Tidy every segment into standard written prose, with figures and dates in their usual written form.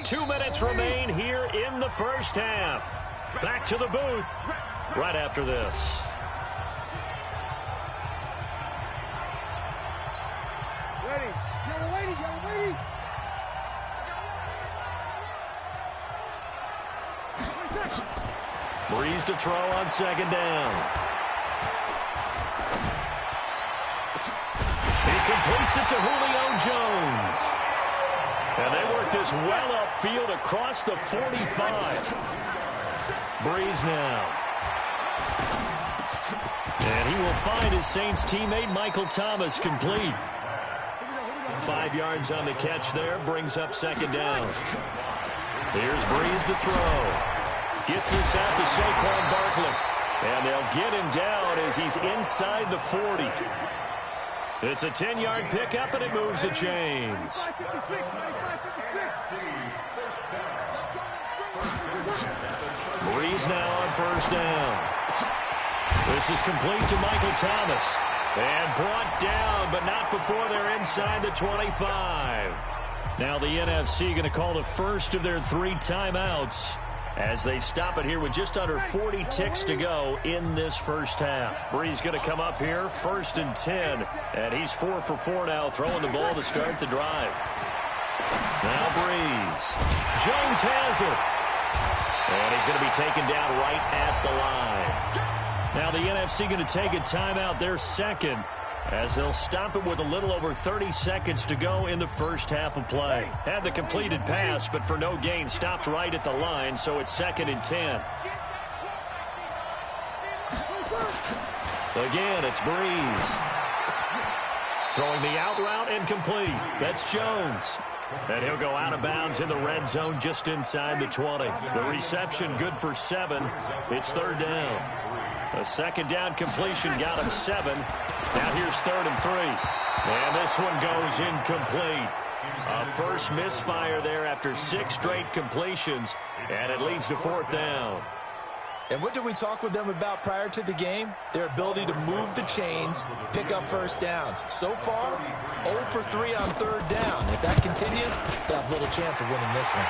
2 minutes remain here in the first half. Back to the booth right after this. Breeze to throw on second down. He completes it to Julio Jones. And they work this well upfield across the 45. Breeze now. And he will find his Saints teammate Michael Thomas complete. 5 yards on the catch there, brings up second down. Here's Breeze to throw. Gets this out to Saquon Barkley. And they'll get him down as he's inside the 40. It's a 10-yard pickup, and it moves the chains. Breeze now on first down. This is complete to Michael Thomas. And brought down, but not before they're inside the 25. Now the NFC going to call the first of their 3 timeouts as they stop it here with just under 40 ticks to go in this first half. Breeze going to come up here, 1st and 10. And he's 4 for 4 now, throwing the ball to start the drive. Now Breeze. Jones has it. And he's going to be taken down right at the line. Now the NFC going to take a timeout, their second, as they'll stop it with a little over 30 seconds to go in the first half of play. Had the completed pass, but for no gain, stopped right at the line, so it's 2nd and 10. Again, it's Breeze. Throwing the out route incomplete. That's Jones. And he'll go out of bounds in the red zone just inside the 20. The reception good for 7. It's 3rd down. A 2nd down completion got him 7. Now here's 3rd and 3. And this one goes incomplete. A first misfire there after 6 straight completions. And it leads to 4th down. And what did we talk with them about prior to the game? Their ability to move the chains, pick up first downs. So far, 0 for 3 on 3rd down. If that continues, they'll have little chance of winning this one.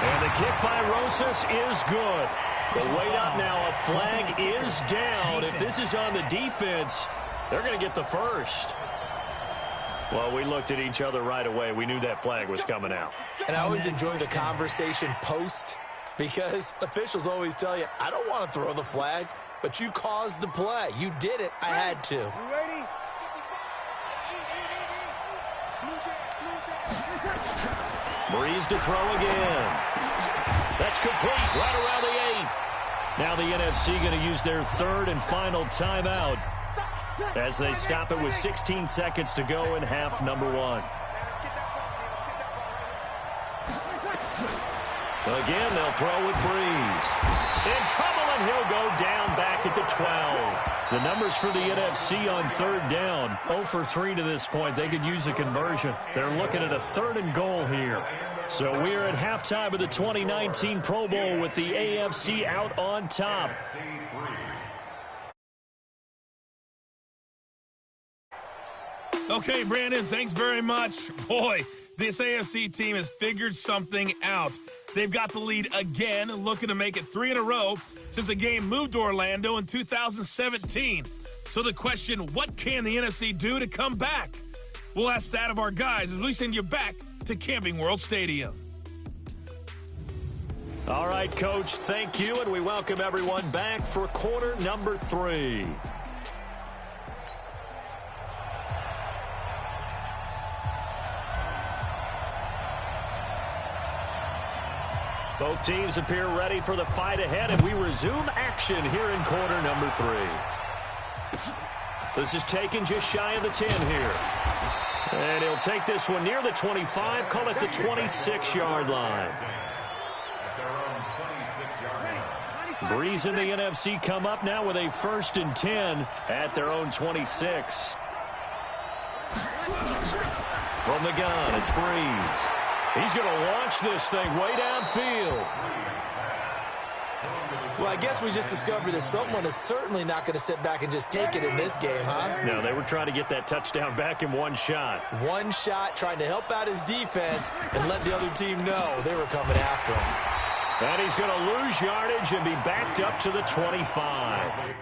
And the kick by Rosas is good. But wait up now, a flag is down. If this is on the defense, they're going to get the first. Well, we looked at each other right away. We knew that flag was coming out. And I always enjoy the conversation post, because officials always tell you, I don't want to throw the flag, but you caused the play. You did it. I had to. Breeze to throw again. That's complete right around the 8. Now the NFC going to use their 3rd and final timeout as they stop it with 16 seconds to go in half number 1. Again, they'll throw with Breeze. In trouble, and he'll go down back at the 12. The numbers for the NFC on 3rd down, 0 for 3 to this point. They could use a conversion. They're looking at a 3rd and goal here. So we're at halftime of the 2019 Pro Bowl with the AFC out on top. Okay, Brandon, thanks very much. Boy, this AFC team has figured something out. They've got the lead again, looking to make it 3 in a row since the game moved to Orlando in 2017. So the question, what can the NFC do to come back? We'll ask that of our guys as we send you back to Camping World Stadium. All right, Coach, thank you, and we welcome everyone back for quarter number 3. Both teams appear ready for the fight ahead, and we resume action here in quarter number 3. This is taken just shy of the 10 here. And he'll take this one near the 25, call it the 26-yard line. Breeze and the NFC come up now with a 1st and 10 at their own 26. From the gun, it's Breeze. He's going to launch this thing way downfield. Well, I guess we just discovered that someone is certainly not going to sit back and just take it in this game, huh? No, they were trying to get that touchdown back in one shot. One shot, trying to help out his defense and let the other team know they were coming after him. And he's going to lose yardage and be backed up to the 25.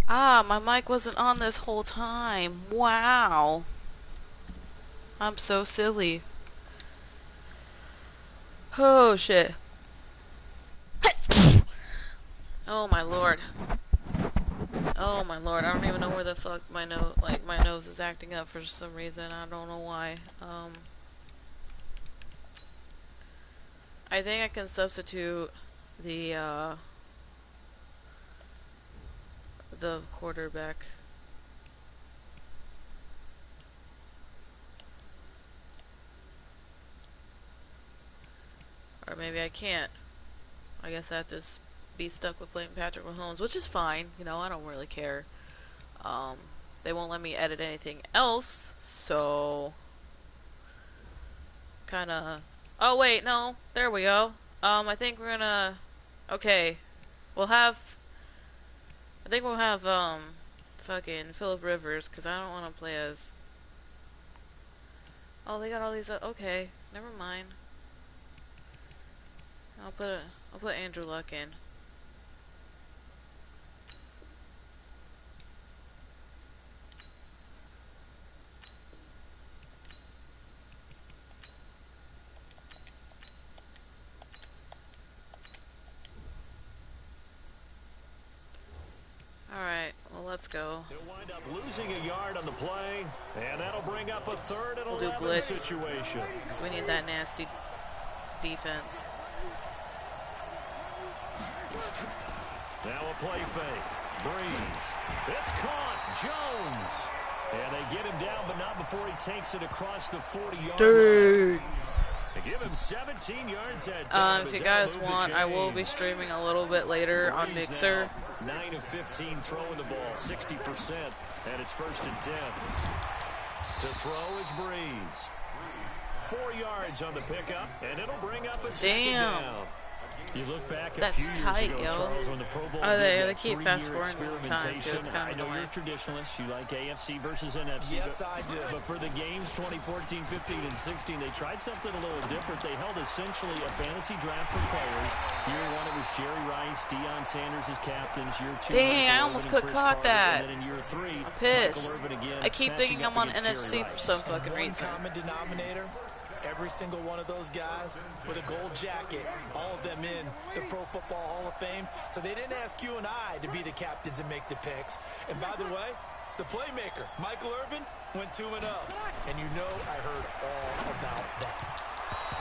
Ah, my mic wasn't on this whole time. Wow. I'm so silly. Oh, shit. Oh, my lord. Oh, my lord. I don't even know where the fuck my nose is acting up for some reason. I don't know why. I think I can substitute the quarterback. Or maybe I can't. I guess I have to be stuck with playing Patrick Mahomes, which is fine. You know, I don't really care. They won't let me edit anything else, so kinda. Oh wait, no, there we go. I think we're gonna. Okay, we'll have. I think we'll have fucking Phillip Rivers, cause I don't want to play as. Oh, they got all these. Okay, never mind. I'll put Andrew Luck in. Alright, well, let's go. He'll wind up losing a yard on the play, and that'll bring up a 3rd and We'll do 11 blitz, situation. because we need that nasty defense. Now a play fake. Breeze. It's caught. Jones. And they get him down, but not before he takes it across the 40-yard line. They give him 17 yards at time. If you guys want, I will be streaming a little bit later on Mixer. 9 of 15 throwing the ball, 60%, and it's 1st and 10. To throw is Breeze. 4 yards on the pickup, and it'll bring up a second down. You look back a That's few tight, years ago, yo. Charles, when the Pro Bowl Oh, did they that keep 3-year fast-forwarding the time, too. It's experimentation. kind I of know you're annoying. a traditionalist. You like AFC versus NFC. Yes, I do. But for the games 2014, 15, and 16, they tried something a little different. They held essentially a fantasy draft for players. Year 1, it was Jerry Rice, Deion Sanders as captains. Year 2, Dang, I Michael almost Irvin and could Chris caught Carter. that. And then in year 3, I'm pissed. Michael Irvin again, I keep thinking matching I'm up on against Jerry NFC for Rice. some fucking One reason. common denominator, every single one of those guys with a gold jacket, all of them in the Pro Football Hall of Fame. So they didn't ask you and I to be the captains and make the picks. And by the way, the playmaker, Michael Irvin, went 2-0. And you know I heard all about that.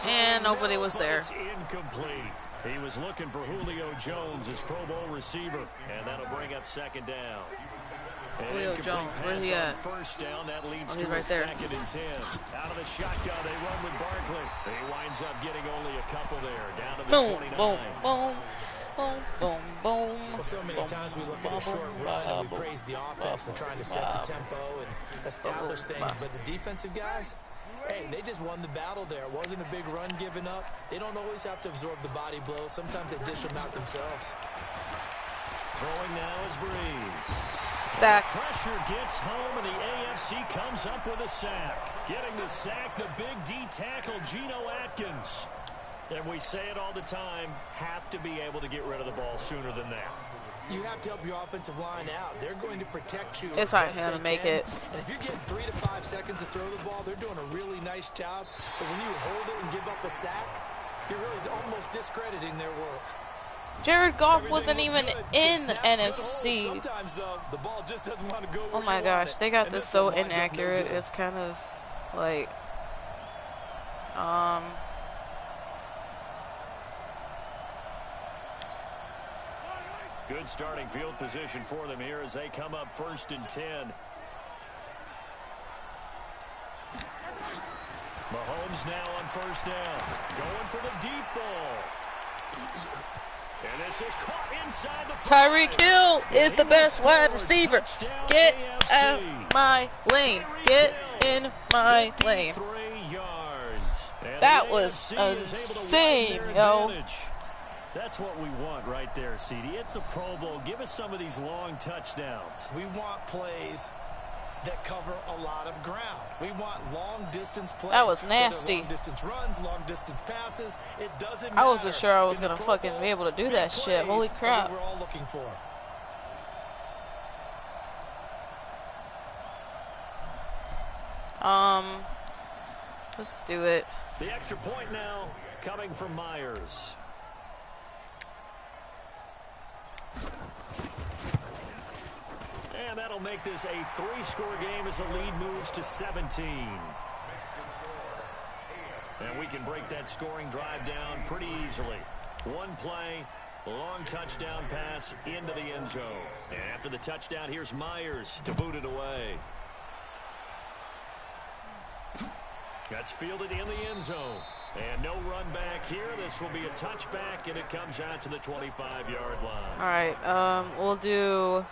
And nobody was there. It's incomplete. He was looking for Julio Jones, his Pro Bowl receiver, and that'll bring up second down. Julio Jones, where's he at? First down, that leads Oh, to he's right a there. 2nd and 10. Out of the shotgun, they run with Barkley. He winds up getting only a couple there, down to the Boom, 29. boom, boom, boom, boom, boom. Well, so many times we look at a short run and we praise the offense for trying to set the tempo and establish things. But the defensive guys, hey, they just won the battle there. It wasn't a big run given up. They don't always have to absorb the body blows. Sometimes they dish them out themselves. Throwing now is Breeze. Sack. Pressure gets home, and the AFC comes up with a sack. Getting the sack, the big D tackle, Geno Atkins. And we say it all the time, have to be able to get rid of the ball sooner than that. You have to help your offensive line out. They're going to protect you. It's as not best gonna they make can. it. And if you're getting 3 to 5 seconds to throw the ball, they're doing a really nice job. But when you hold it and give up a sack, you're really almost discrediting their work. Jared Goff Everything wasn't looked even good. in Good snap, good hold. NFC. Sometimes, though, the ball just doesn't want to go Oh where my you gosh, want it. they got And this this so one winds up no inaccurate. good. It's kind of like, Good starting field position for them here as they come up 1st and 10. Mahomes now on 1st down. Going for the deep ball. And this is caught inside the 5. Tyreek Hill is the best wide receiver. Get out my lane. Get in my lane. 53 yards. And That the was AFC is able to insane, widen their yo. advantage. That's what we want right there, CD. It's a Pro Bowl. Give us some of these long touchdowns. We want plays that cover a lot of ground. We want long-distance plays. That was Whether nasty. long-distance runs, long-distance passes, it doesn't I matter. wasn't sure I was In the gonna Pro fucking Bowl, be able to do big that shit. plays Holy are what crap. we're all looking for. Let's do it. The extra point now coming from Myers. And that'll make this a 3-score game as the lead moves to 17. And we can break that scoring drive down pretty easily. One play, long touchdown pass into the end zone. And after the touchdown, here's Myers to boot it away. That's fielded in the end zone. And no run back here. This will be a touchback, and it comes out to the 25-yard line. All right, we'll do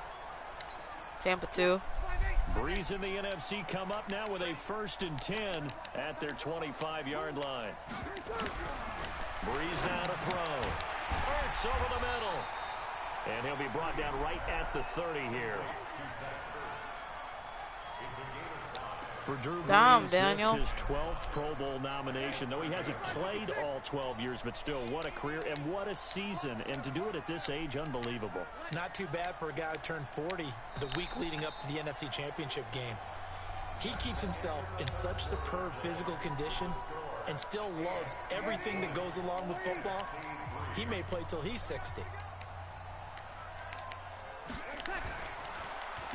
Tampa 2. Breeze in the NFC come up now with a 1st and 10 at their 25-yard line. Breeze now to throw. Hurts over the middle. And he'll be brought down right at the 30 here. For Drew Brees, Daniel. this is his 12th Pro Bowl nomination. Though he hasn't played all 12 years, but still, what a career and what a season. And to do it at this age, unbelievable. Not too bad for a guy who turned 40 the week leading up to the NFC Championship game. He keeps himself in such superb physical condition and still loves everything that goes along with football. He may play till he's 60.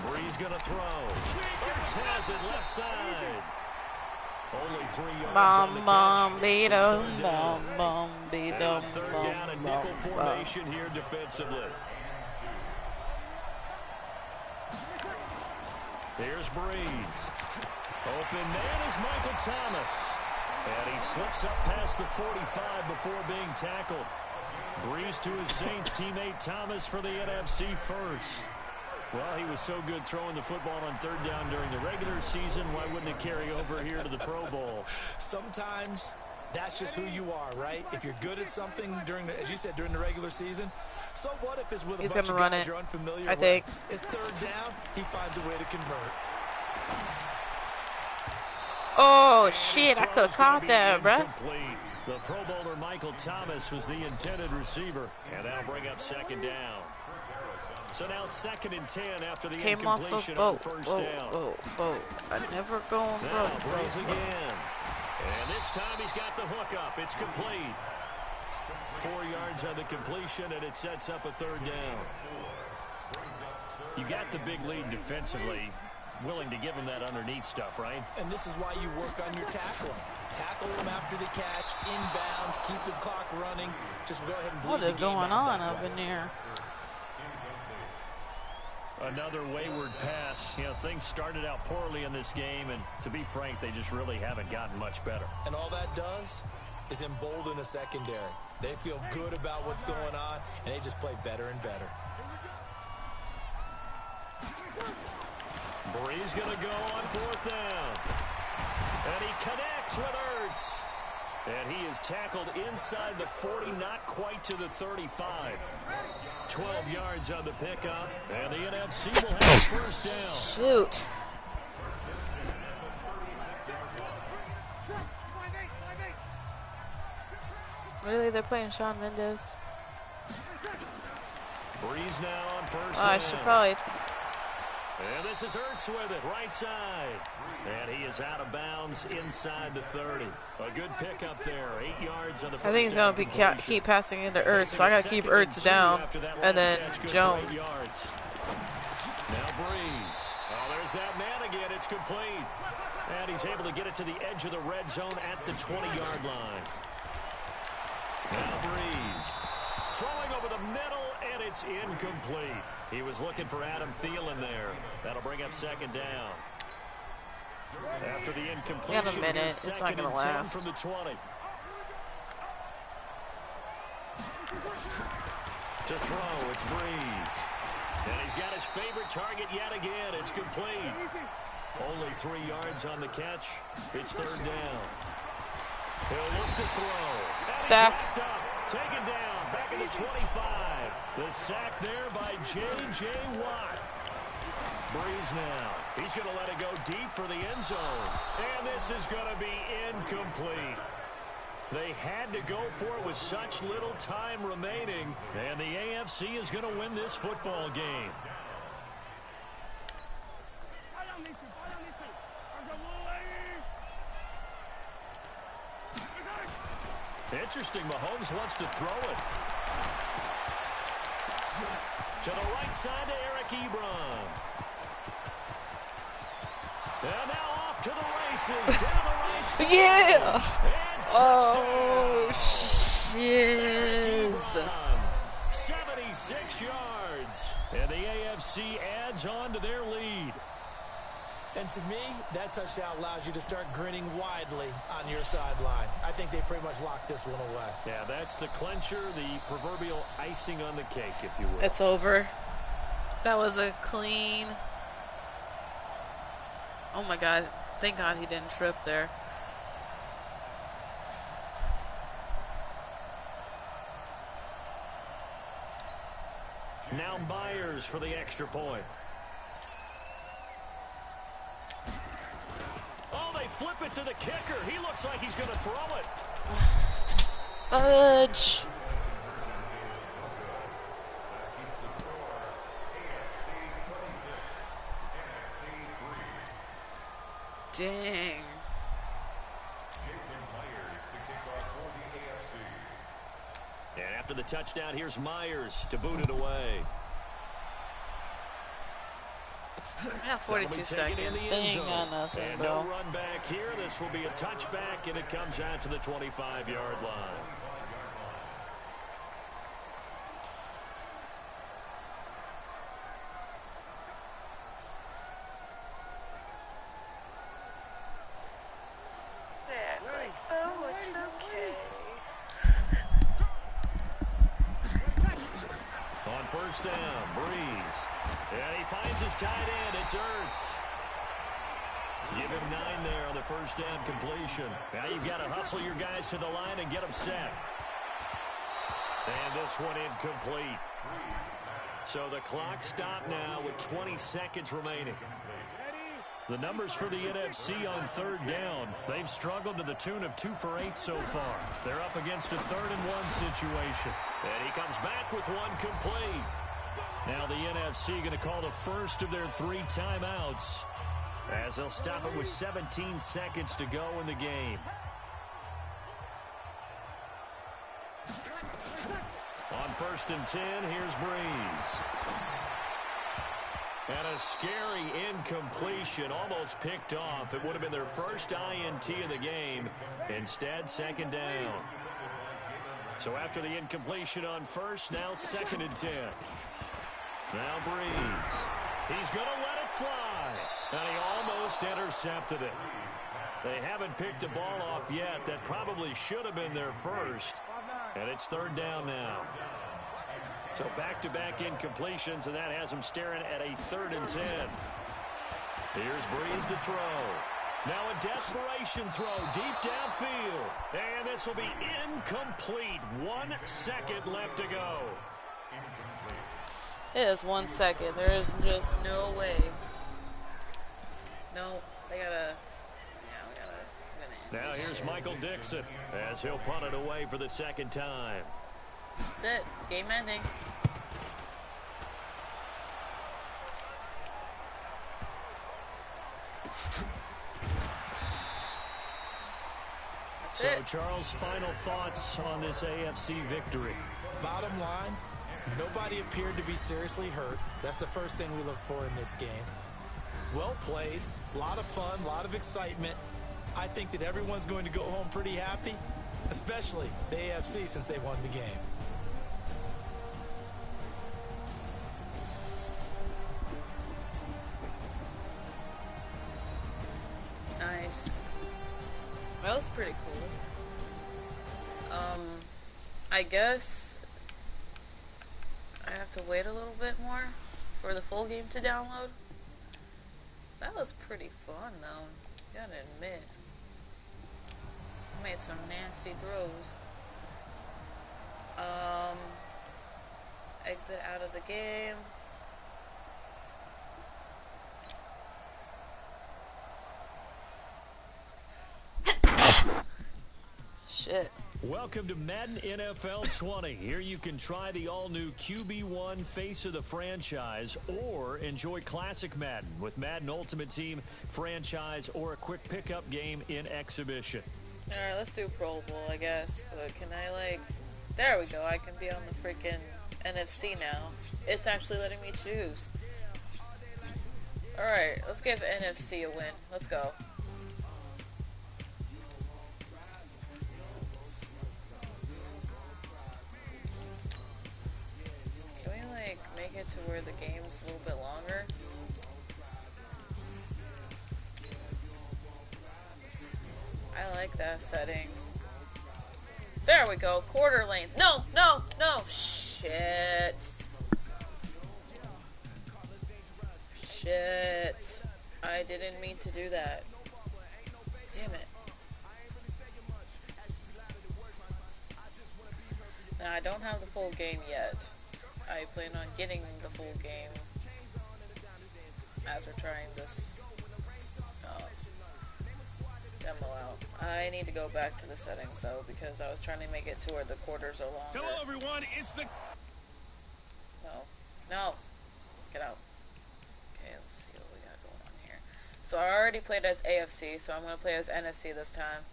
Breeze going to throw. Hurts has it left side. Only 3 yards on the catch. Beat 'em, beat And 'em, on 3rd down, a nickel formation here defensively. Here's Breeze. Open man is Michael Thomas. And he slips up past the 45 before being tackled. Breeze to his Saints teammate Thomas for the NFC first. Well, he was so good throwing the football on 3rd down during the regular season. Why wouldn't it carry over here to the Pro Bowl? Sometimes That's just who you are, right? If you're good at something during the, as you said, during the regular season, so what if it's with a bunch of guys you're unfamiliar I think. with? It's third down, he finds a way to convert. Oh, shit, I could have caught that, bruh. The Pro Bowler Michael Thomas was the intended receiver, and that'll bring up second down. So now 2nd and 10 after the incompletion on first down. I never go on now Breeze again. And this time he's got the hook up. It's complete. 4 yards on the completion, and it sets up a third down. You got the big lead defensively. Willing to give him that underneath stuff, right? And this is why you work on your tackling. Tackle them after the catch, inbounds, keep the clock running. Just go ahead and bleed What is the game going out on up in there? Another wayward pass. You know, things started out poorly in this game, and to be frank, they just really haven't gotten much better. And all that does is embolden a secondary. They feel good about what's going on, and they just play better and better. Breeze going to go on 4th down. And he connects with Ertz. And he is tackled inside the 40, not quite to the 35. 12 yards on the pickup. And the NFC will have first down. Shoot. Really? They're playing Shawn Mendes? Breeze now on first Oh, down. I should probably... And this is Ertz with it, right side. And he is out of bounds inside the 30. A good pickup there, 8 yards on the first I think he's going to be keep passing into Ertz, so I got to keep Ertz down. And then Jones. Now Breeze. Oh, there's that man again. It's complete. And he's able to get it to the edge of the red zone at the 20-yard line. Now Breeze. Throwing over the middle, and it's incomplete. He was looking for Adam Thielen there. That'll bring up second down. After the incompletion, got a minute. It's not going to last. From the 20. To throw, it's Breeze. And he's got his favorite target yet again. It's complete. Only 3 yards on the catch. It's third down. He'll look to throw. Sack. Taken down. Back in the 25. The sack there by J.J. Watt. Breeze now. He's going to let it go deep for the end zone. And this is going to be incomplete. They had to go for it with such little time remaining. And the AFC is going to win this football game. Interesting, Mahomes wants to throw it. To the right side to Eric Ebron. And now off to the races. Down the right side. Yeah! Oh, shit. 76 yards. And the AFC adds on to their lead. And to me, that touchdown allows you to start grinning widely on your sideline. I think they pretty much locked this one away. Yeah, that's the clincher, the proverbial icing on the cake, if you will. It's over. That was a clean... Oh my God. Thank God he didn't trip there. Now Myers for the extra point. Oh, they flip it to the kicker. He looks like he's going to throw it. Fudge. Dang. And after the touchdown, here's Myers to boot it away. Yeah, 42 seconds. They ain't got nothing, and bro. no run back here. This will be a touchback, and it comes out to the 25-yard line. Oh, it's okay. On first down, Breeze. And he finds his tight end. It's Ertz. Give him 9 there on the first down completion. Now you've got to hustle your guys to the line and get them set. And this one incomplete. So the clock stopped now with 20 seconds remaining. The numbers for the NFC on third down, they've struggled to the tune of 2 for 8 so far. They're up against a 3rd and 1 situation. And he comes back with one complete. Now the NFC going to call the first of their 3 timeouts as they'll stop it with 17 seconds to go in the game. On 1st and 10, here's Breeze. And a scary incompletion, almost picked off. It would have been their first INT of the game. Instead, 2nd down. So after the incompletion on 1st, now 2nd and 10. Now Breeze. He's going to let it fly. And he almost intercepted it. They haven't picked a ball off yet. That probably should have been their first. And it's 3rd down now. So back-to-back incompletions, and that has them staring at a 3rd and 10. Here's Breeze to throw. Now a desperation throw deep downfield. And this will be incomplete. 1 second left to go. It is 1 second. There is just no way. No, they gotta. Yeah, we gotta win it. Now here's Michael Dixon as he'll punt it away for the 2nd time. That's it. Game ending. That's so, it. Charles, final thoughts on this AFC victory? Bottom line, nobody appeared to be seriously hurt. That's the first thing we look for in this game. Well played, a lot of fun, a lot of excitement. I think that everyone's going to go home pretty happy, especially the AFC since they won the game. Nice. That was pretty cool. I guess I have to wait a little bit more for the full game to download. That was pretty fun, though. Gotta admit. Made some nasty throws. Exit out of the game. Shit. Welcome to Madden NFL 20. Here you can try the all-new QB1 face of the franchise or enjoy classic Madden with Madden Ultimate Team franchise or a quick pickup game in exhibition. Alright, let's do Pro Bowl, I guess. But can I, like... There we go. I can be on the freaking NFC now. It's actually letting me choose. Alright, let's give NFC a win. Let's go. Make it to where the game's a little bit longer. I like that setting. There we go. Quarter length. No, no, no. Shit. Shit. I didn't mean to do that. Damn it. Now, I don't have the full game yet. I plan on getting the full game after trying this demo out. I need to go back to the settings though because I was trying to make it to where the quarters are longer. Hello everyone, it's the... No. No! Get out. Okay, let's see what we got going on here. So I already played as AFC, so I'm going to play as NFC this time.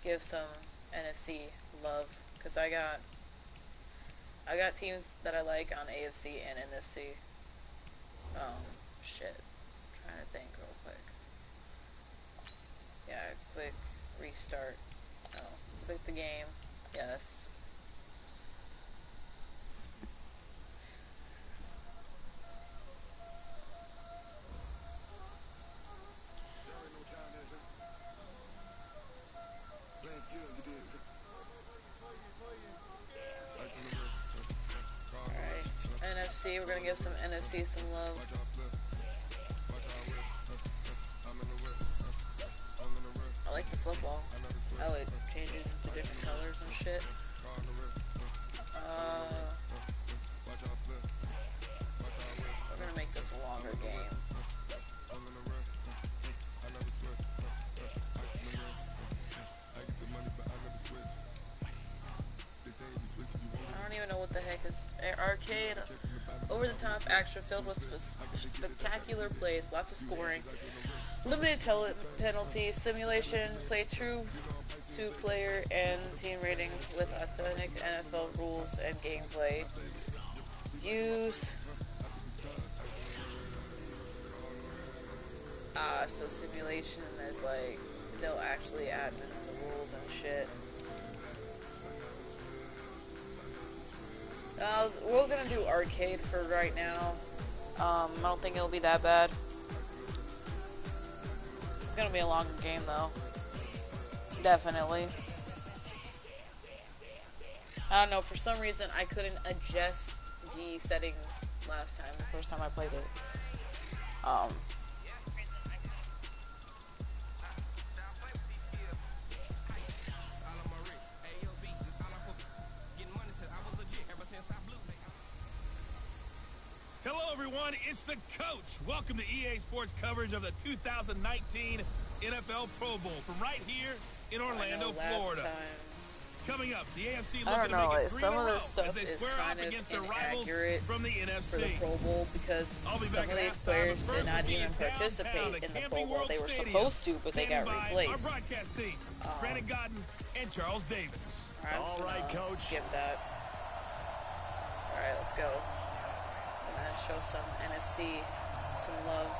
Give some NFC love because I got teams that I like on AFC and NFC. Shit. I'm trying to think real quick. Yeah, click restart. Oh, click the game. Yes. NFC, we're gonna give some NFC some love. because arcade, over-the-top action filled with spectacular plays, lots of scoring, limited penalties, simulation, play true to player and team ratings with authentic NFL rules and gameplay. Use so simulation is like they'll actually admin the rules and shit. We're gonna do arcade for right now. I don't think it'll be that bad. It's gonna be a longer game though. Definitely. I don't know, for some reason I couldn't adjust the settings last time, the first time I played it. Hello, everyone. It's the coach. Welcome to EA Sports coverage of the 2019 NFL Pro Bowl from right here in Orlando, Florida. Coming up, the AFC looking to make it 3 in a row as they square off against their rivals from the NFC. For the Pro Bowl because some of these players did not even participate in the Pro Bowl. They were supposed to, but they got replaced. Our broadcast team, Brandon Godden and Charles Davis. All right, Coach. Skip that. All right, let's go. I'm gonna show some NFC some love.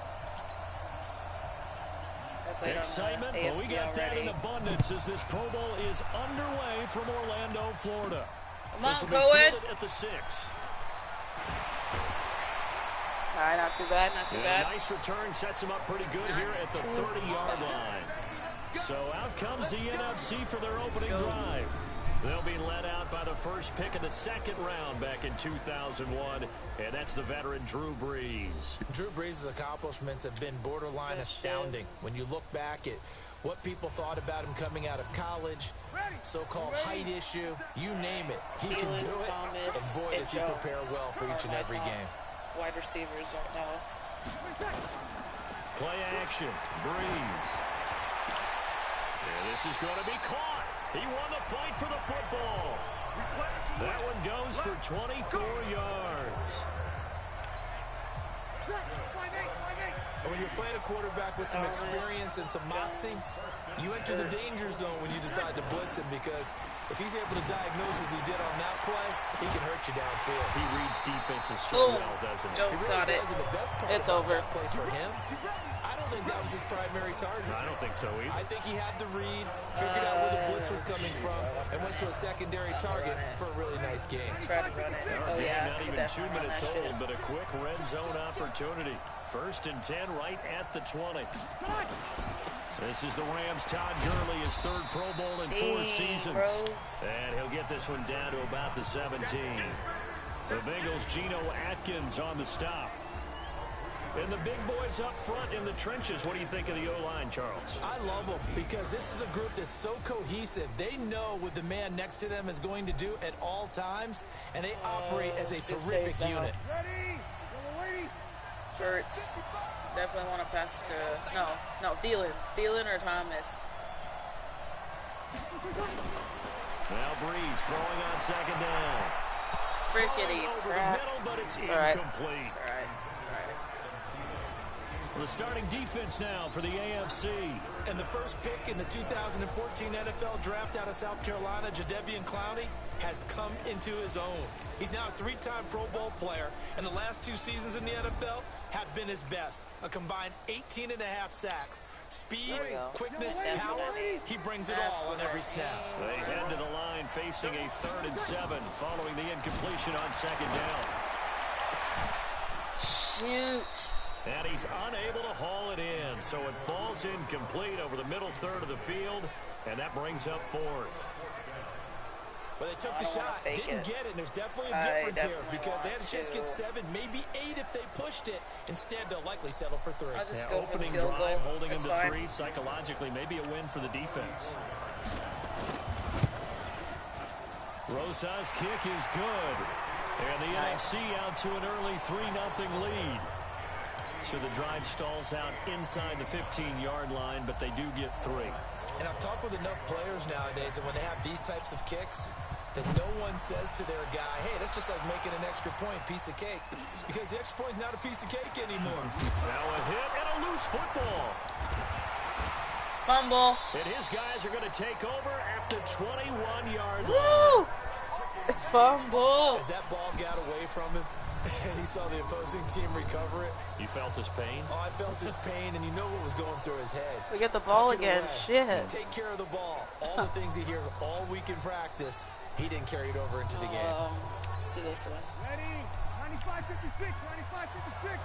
Excitement, but we got that in abundance as this Pro Bowl is underway from Orlando, Florida. Come on, Cohen. At the 6. All right, not too bad, not too bad. Nice return, sets him up pretty good here at the 30-yard line. So out comes the NFC for their opening drive. They'll be led out by the first pick in the second round back in 2001, and that's the veteran Drew Brees. Drew Brees' accomplishments have been borderline astounding. When you look back at what people thought about him coming out of college, so-called height issue, you name it, he can do it. And boy, does he prepare well for each and every game. Wide receivers right now. Play action, Brees. And this is going to be caught. He won the fight for the football. That one goes for 24 yards. When you're playing a quarterback with some experience and some moxie, you enter the danger zone when you decide to blitz him, because if he's able to diagnose as he did on that play, he can hurt you downfield. He reads defenses so well, doesn't he? Jones got it. And the best part it's over. That play for him, I don't think that was his primary target. I don't think so either. I think he had the read, figured out where the blitz was coming from, and went to a secondary target for a really nice game. Try to run it. Oh, yeah. Not even 2 minutes old, but a quick red zone opportunity. 1st and 10 right at the 20. This is the Rams' Todd Gurley, his 3rd Pro Bowl in 4 seasons. Bro. And he'll get this one down to about the 17. The Bengals' Geno Atkins on the stop. And the big boys up front in the trenches. What do you think of the O-line, Charles? I love them because this is a group that's so cohesive. They know what the man next to them is going to do at all times, and they operate as a terrific unit. Hurts. Definitely want to pass to no, Thielen or Thomas. Now Brees throwing on 2nd down. Frickety crap. But it's all right. incomplete. It's all right. It's all right. The starting defense now for the AFC. And the first pick in the 2014 NFL draft out of South Carolina, Jadeveon Clowney, has come into his own. He's now a 3-time Pro Bowl player, and the last 2 seasons in the NFL have been his best. A combined 18.5 sacks. Speed, quickness, power, he brings it all on every snap. They head to the line facing a 3rd and 7 following the incompletion on 2nd down. Shoot. And he's unable to haul it in, so it falls incomplete over the middle 3rd of the field, and that brings up 4th. But they took the shot, didn't get it, and there's definitely a difference here because they had a chance to get 7, maybe 8 if they pushed it. Instead, they'll likely settle for 3. I'll just go for the opening field drive, goal. holding him to fine. 3, psychologically, maybe a win for the defense. Rosa's kick is good, and the NFC out to an early 3-0 lead. So the drive stalls out inside the 15-yard line, but they do get 3. And I've talked with enough players nowadays that when they have these types of kicks, that no one says to their guy, hey, that's just like making an extra point, piece of cake. Because the extra point is not a piece of cake anymore. Now a hit and a loose football. Fumble. And his guys are going to take over at the 21-yard line. Woo! Fumble. As that ball got away from him, and he saw the opposing team recover it. You felt his pain? Oh, I felt his pain, and you know what was going through his head. We get the ball Tuck it again. away. Shit. Take care of the ball. All the things he hears all week in practice, he didn't carry it over into the game. Let's do this one. Ready? 95-56, 95-56.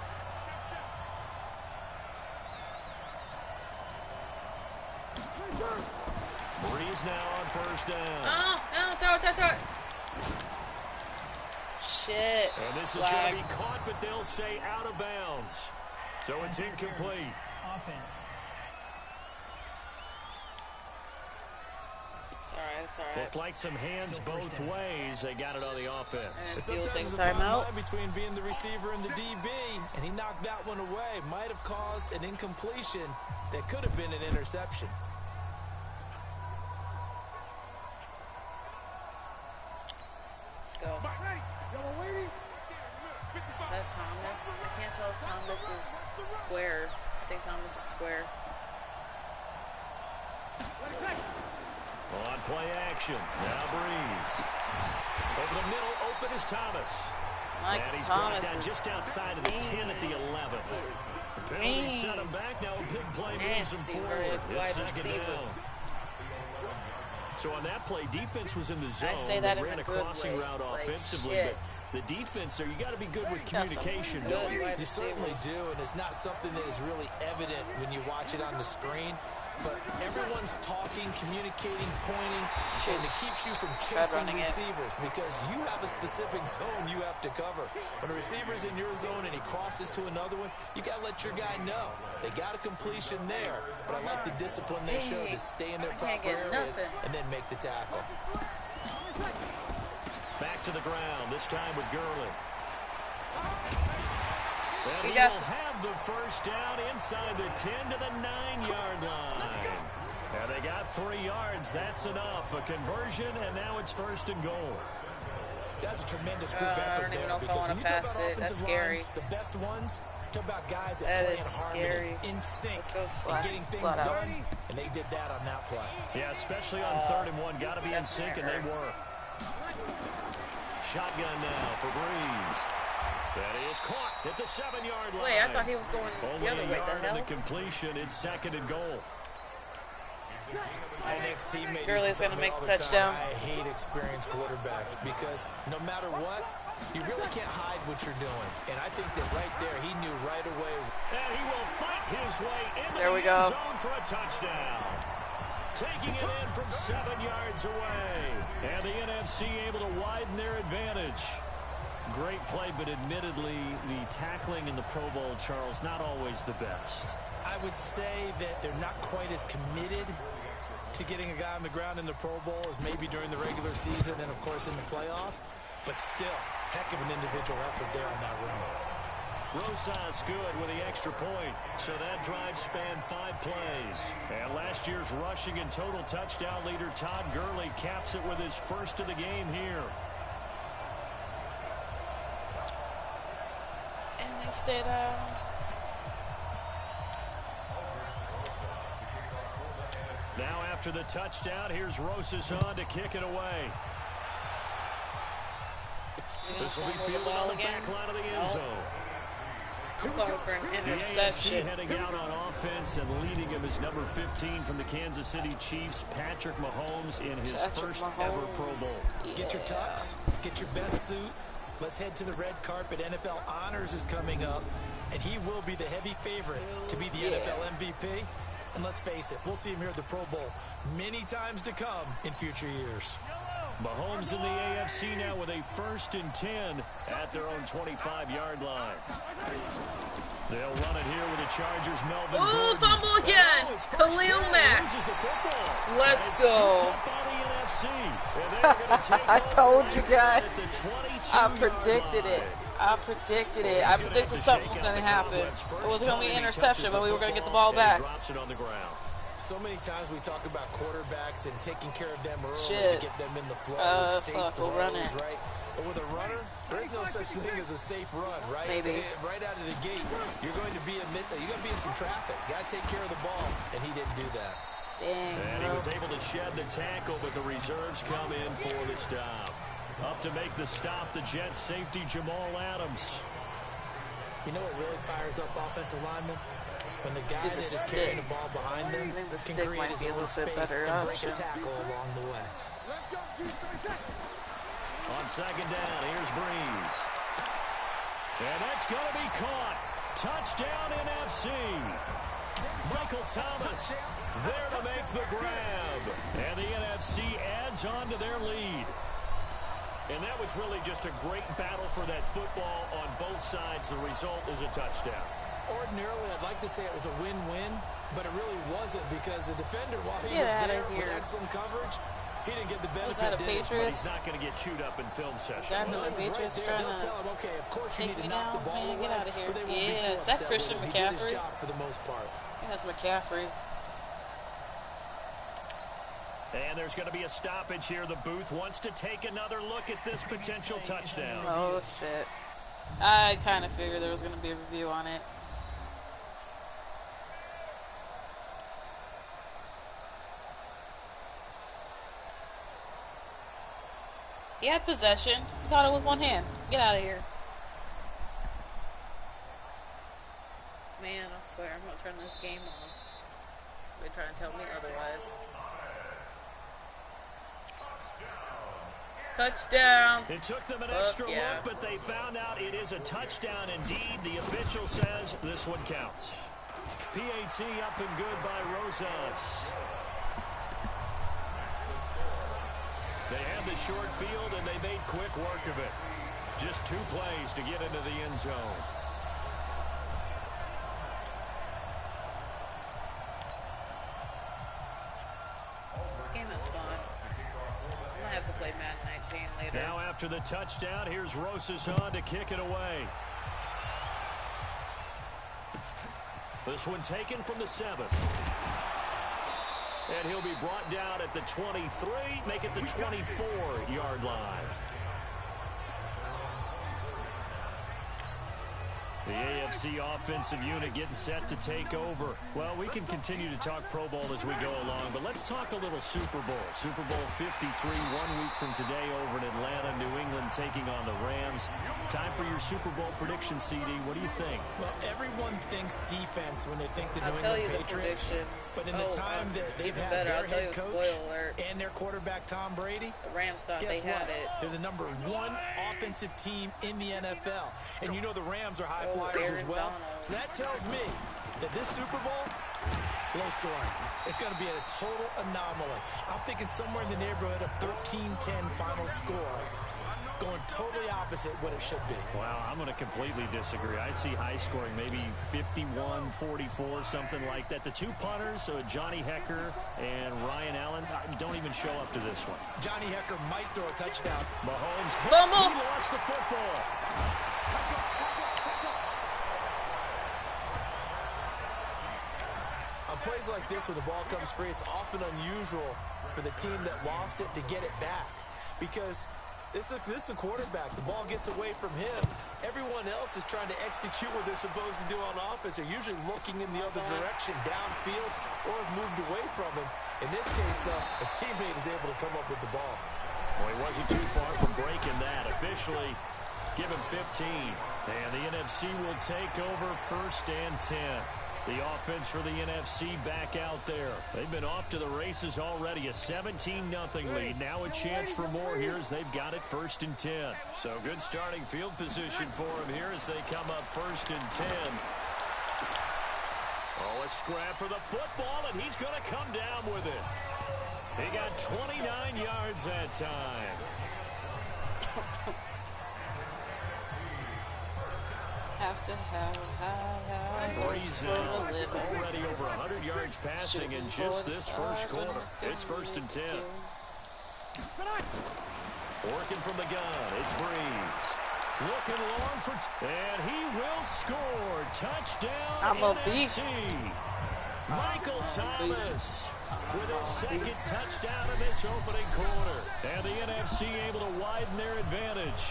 Breeze now on first down. Oh, no, throw it. Shit. And this is going to be caught, but they'll say out of bounds. So it's incomplete. Offense. It's all right. Looked like some hands both ways. They got it on the offense. And Steele Sometimes takes there's a fine timeout. line between being the receiver and the DB, and he knocked that one away. Might have caused an incompletion that could have been an interception. Let's go. Is that Thomas? I can't tell if Thomas is square. I think Thomas is square. On play action. Now Breeze. Over the middle, open is Thomas. Mike And he's Thomas brought down is just outside of the 10 at the 11. The penalty set him back. Now a big play moves him Nasty forward. wide It's second receiver. down. So on that play, defense was in the zone. I say that they in ran a a good crossing way. route Like, offensively, shit. but the defense there, you got to be good with Got some communication, good don't you? wide You certainly receivers. do, and it's not something that is really evident when you watch it on the screen. But everyone's talking, communicating, pointing, and it keeps you from chasing running it. receivers because you have a specific zone you have to cover. When a receiver's in your zone and he crosses to another one, you got to let your guy know. They got a completion there, but I like the discipline they showed to stay in their Can't proper get areas nothing. and then make the tackle. Back to the ground, this time with Gurley. And We he got will have the first down inside the 10 to the 9-yard line. And they got 3 yards. That's enough. A conversion, and now it's first and goal. That's a tremendous group I effort don't even there know if I because wanna when you talk pass about it. That's offensive scary. lines, the best ones, talk about guys that That play is in harmony, scary. in sync, Let's go and getting things slot out. done, and they did that on that play. Yeah, especially on 3rd and 1. Got to be in that's sync, when and it they hurts. were. Shotgun now for Breeze. That is caught at the 7-yard line. Wait, I thought he was going Only the other a way. yard The in hell? the completion. It's second and goal. My next teammate Gurley's used to gonna tell me make all the the touchdown. time, I hate experienced quarterbacks because no matter what, you really can't hide what you're doing. And I think that right there, he knew right away. And he will fight his way into There we the go. end zone for a touchdown. Taking it in from 7 yards away. And the NFC able to widen their advantage. Great play, but admittedly, the tackling in the Pro Bowl, Charles, not always the best. I would say that they're not quite as committed to getting a guy on the ground in the Pro Bowl as maybe during the regular season and, of course, in the playoffs. But still, heck of an individual effort there on that run. Rosas good with the extra point. So that drive spanned 5 plays. And last year's rushing and total touchdown leader Todd Gurley caps it with his first of the game here. And they stayed out. Now after the touchdown, here's Rosas on to kick it away. This will be Fumble the fielded ball on the again. back line of the end Nope. zone. I'm going for an The AFC interception. heading out on offense and leading him is number 15 from the Kansas City Chiefs, Patrick Mahomes, in his Patrick first ever Pro Bowl. Mahomes. Get your tux, get your best suit. Let's head to the red carpet. NFL Honors is coming up, and he will be the heavy favorite to be the NFL MVP. And let's face it, we'll see him here at the Pro Bowl many times to come in future years. Mahomes in the AFC now with a 1st and 10 at their own 25-yard line. They'll run it here with the Chargers. Melvin Ooh, Gordon. fumble again. Oh, his first Khalil carry, Mack. loses the football. Let's And it's go. scooped up by the NFC. And they're gonna take I over told you at guys. the 22 I yard predicted line. it. I predicted it. I predicted something was going to happen. It was going to be an interception, but we were going to get the ball back. Drops it on the ground. so many times we talk about quarterbacks and taking care of them early Shit. to get them in the flow. Fuck, we'll run it. Right? But with a runner, there's no such thing as a safe run, right? Maybe. Right out of the gate, you're going to be in some traffic. Got to take care of the ball, and he didn't do that. Dang, And he bro. was able to shed the tackle, but the reserves come in for the stop. Up to make the stop, the Jets safety Jamal Adams. You know what really fires up offensive linemen? When the guy do that the is stick. carrying the ball behind them I think the can stick create might his be a own little bit space better and break option. a tackle along the way. Left jump, G, 30 seconds. On second down, here's Breeze. And that's going to be caught. Touchdown NFC. Michael Thomas there to make the grab. And the NFC adds on to their lead. And that was really just a great battle for that football on both sides. The result is a touchdown. Ordinarily, I'd like to say it was a win-win, but it really wasn't because the defender, while he Get was outta there with here. excellent coverage, he didn't get the benefit. Was that a did he? But Patriots? he's not going to get chewed up in film session. Guy from No, the it was right Patriots there. trying They'll to tell him, okay, of course you take need to me knock down, the ball man. away, Get out of here. but they won't be Yeah, too is that upset Christian with him. He did his McCaffrey? job for the most part. That's McCaffrey. And there's going to be a stoppage here. The booth wants to take another look at this potential touchdown. Oh, shit. I kind of figured there was going to be a review on it. He had possession. He caught it with one hand. Get out of here. Man, I swear, I'm going to turn this game off. They're trying to tell me otherwise. Touchdown. It took them an Fuck extra yeah. look, but they found out it is a touchdown indeed. The official says this one counts. PAT up and good by Rosas. They had the short field, and they made quick work of it. Just 2 plays to get into the end zone. This game is fun. I'm gonna have to play Madden 19 later. Now after the touchdown, here's Rosas on to kick it away. This one taken from the 7. And he'll be brought down at the 23, make it the 24-yard line. The AFC offensive unit getting set to take over. Well, we can continue to talk Pro Bowl as we go along, but let's talk a little Super Bowl. Super Bowl 53, 1 week from today over in Atlanta, New England taking on the Rams. Time for your Super Bowl prediction, CD. What do you think? Well, everyone thinks defense when they think the I'll New tell England you the Patriots. predictions. But in the time that they've even had better, their I'll tell you head a coach spoiler alert. and their quarterback Tom Brady, The Rams thought guess they had what? it. They're the #1 offensive team in the NFL. And you know the Rams are high flyers as Aaron well. Donald. So that tells me that this Super Bowl, low scoring. It's going to be a total anomaly. I'm thinking somewhere in the neighborhood of 13-10 final score. Going totally opposite what it should be. Well, I'm going to completely disagree. I see high scoring, maybe 51-44, something like that. The 2 punters, so Johnny Hecker and Ryan Allen, don't even show up to this one. Johnny Hecker might throw a touchdown. Mahomes, Fumble. he lost the football. On plays like this, when the ball comes free, it's often unusual for the team that lost it to get it back. Because this is a quarterback. The ball gets away from him. Everyone else is trying to execute what they're supposed to do on offense. They're usually looking in the other direction, downfield, or have moved away from him. In this case, though, a teammate is able to come up with the ball. Well, he wasn't too far from breaking that. Officially, give him 15. And the NFC will take over 1st and 10. The offense for the NFC back out there. They've been off to the races already. A 17-0 lead. Now a chance for more here as they've got it 1st and 10. So good starting field position for them here as they come up 1st and 10. Oh, a scrap for the football, and he's going to come down with it. He got 29 yards that time. Have to have Breeze already over 100 yards passing in just this first quarter. It's 1st and 10. Working from the gun, it's Breeze. Looking long for, and he will score. Touchdown, I'm a NFC. beast. Michael Please. Thomas with his second touchdown in this opening quarter. And the NFC able to widen their advantage.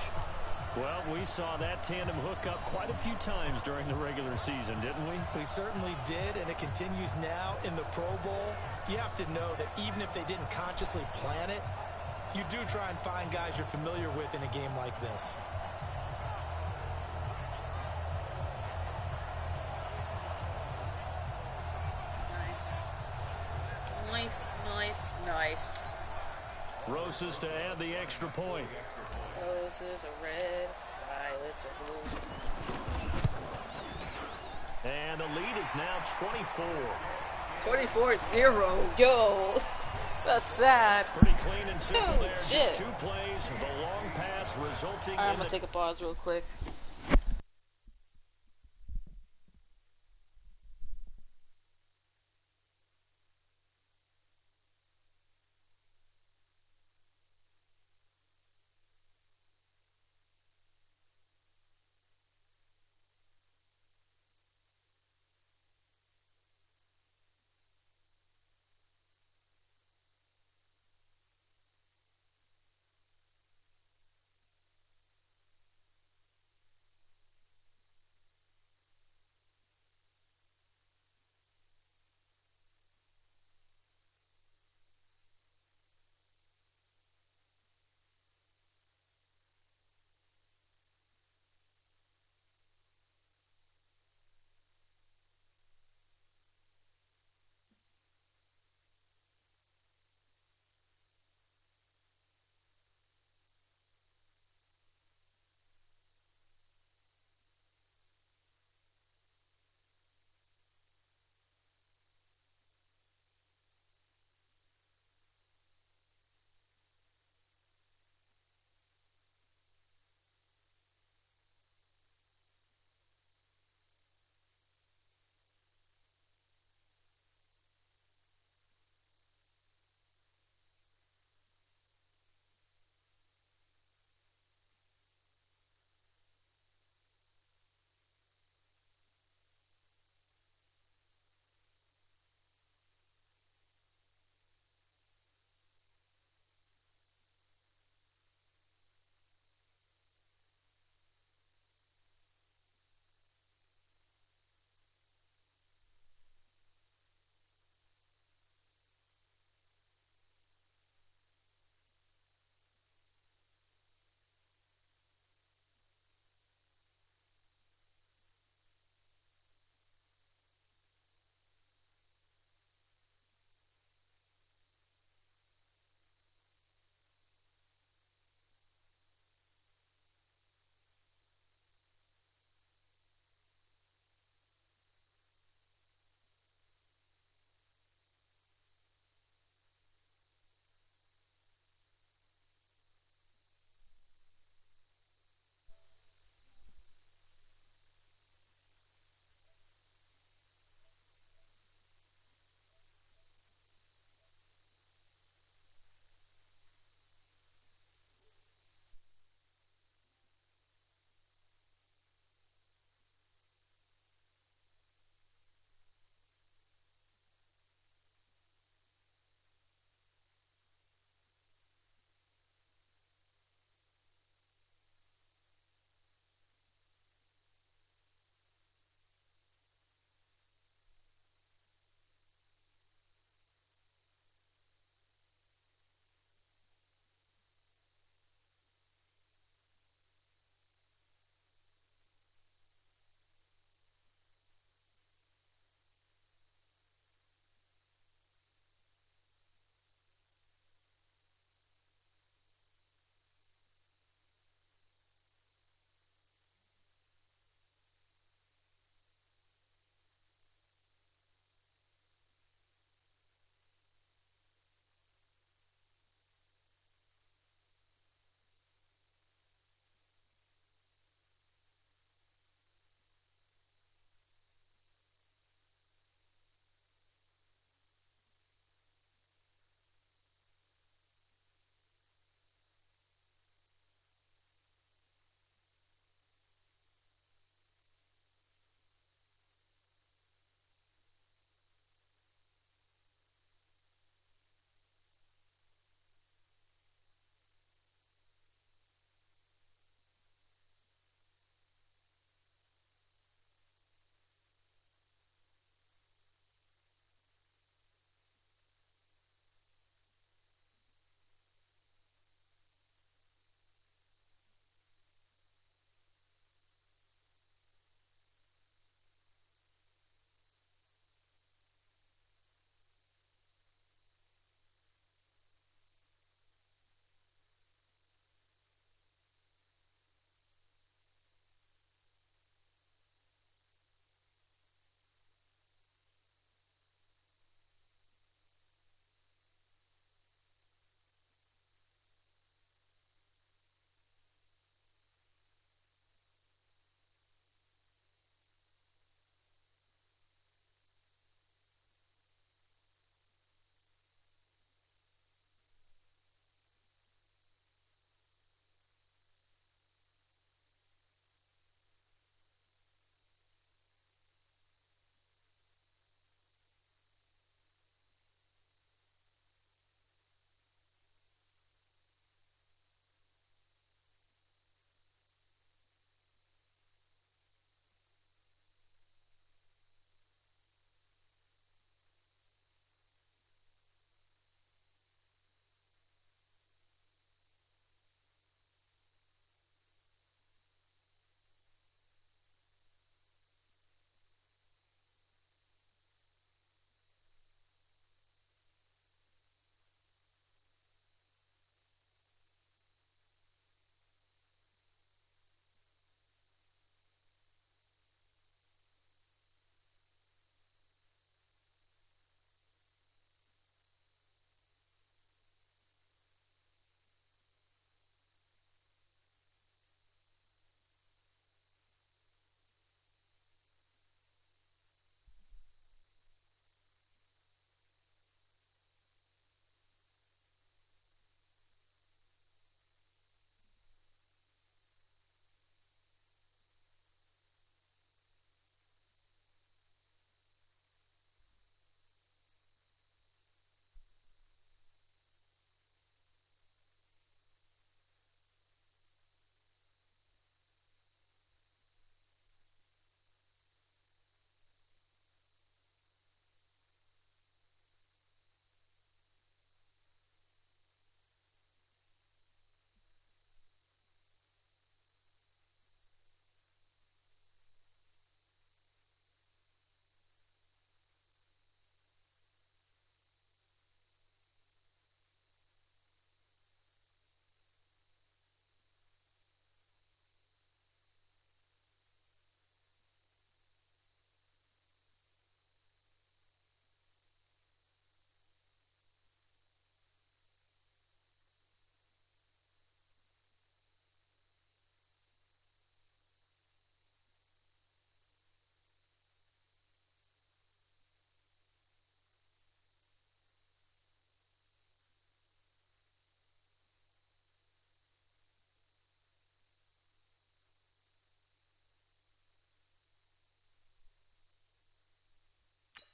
Well, we saw that tandem hook up quite a few times during the regular season, didn't we? We certainly did, and it continues now in the Pro Bowl. You have to know that even if they didn't consciously plan it, you do try and find guys you're familiar with in a game like this. Nice. Rosas to add the extra point. Roses are red, violets are blue. And the lead is now 24. 24-0. Yo, that's sad. Pretty clean and simple there. Shit. Just 2 plays. The long pass resulting I'm in gonna take a pause real quick.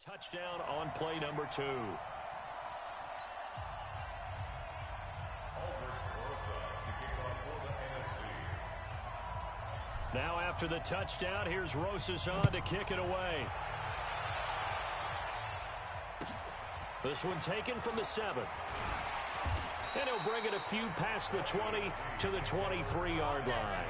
Touchdown on play number 2. Now after the touchdown, here's Rosas on to kick it away. This one taken from the 7. And he'll bring it a few past the 20 to the 23-yard line.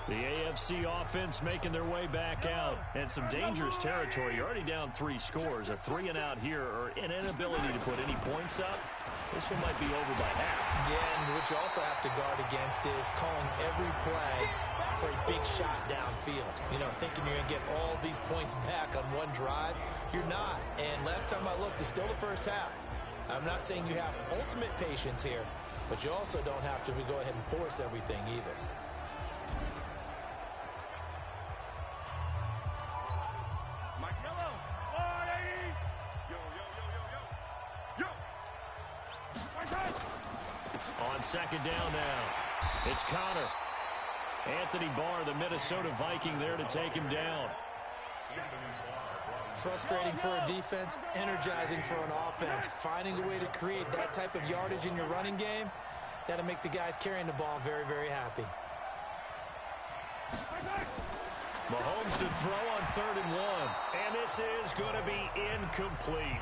The AFC offense making their way back out. And some dangerous territory. You're already down 3 scores. A 3-and-out here, or an inability to put any points up. This one might be over by half. Yeah, and what you also have to guard against is calling every play for a big shot downfield. You know, thinking you're going to get all these points back on one drive. You're not. And last time I looked, it's still the first half. I'm not saying you have ultimate patience here, but you also don't have to go ahead and force everything either. On second down now, it's Connor. Anthony Barr, the Minnesota Viking, there to take him down. Frustrating for a defense, energizing for an offense. Finding a way to create that type of yardage in your running game, that'll make the guys carrying the ball very, very happy. Mahomes to throw on 3rd and 1. And this is going to be incomplete.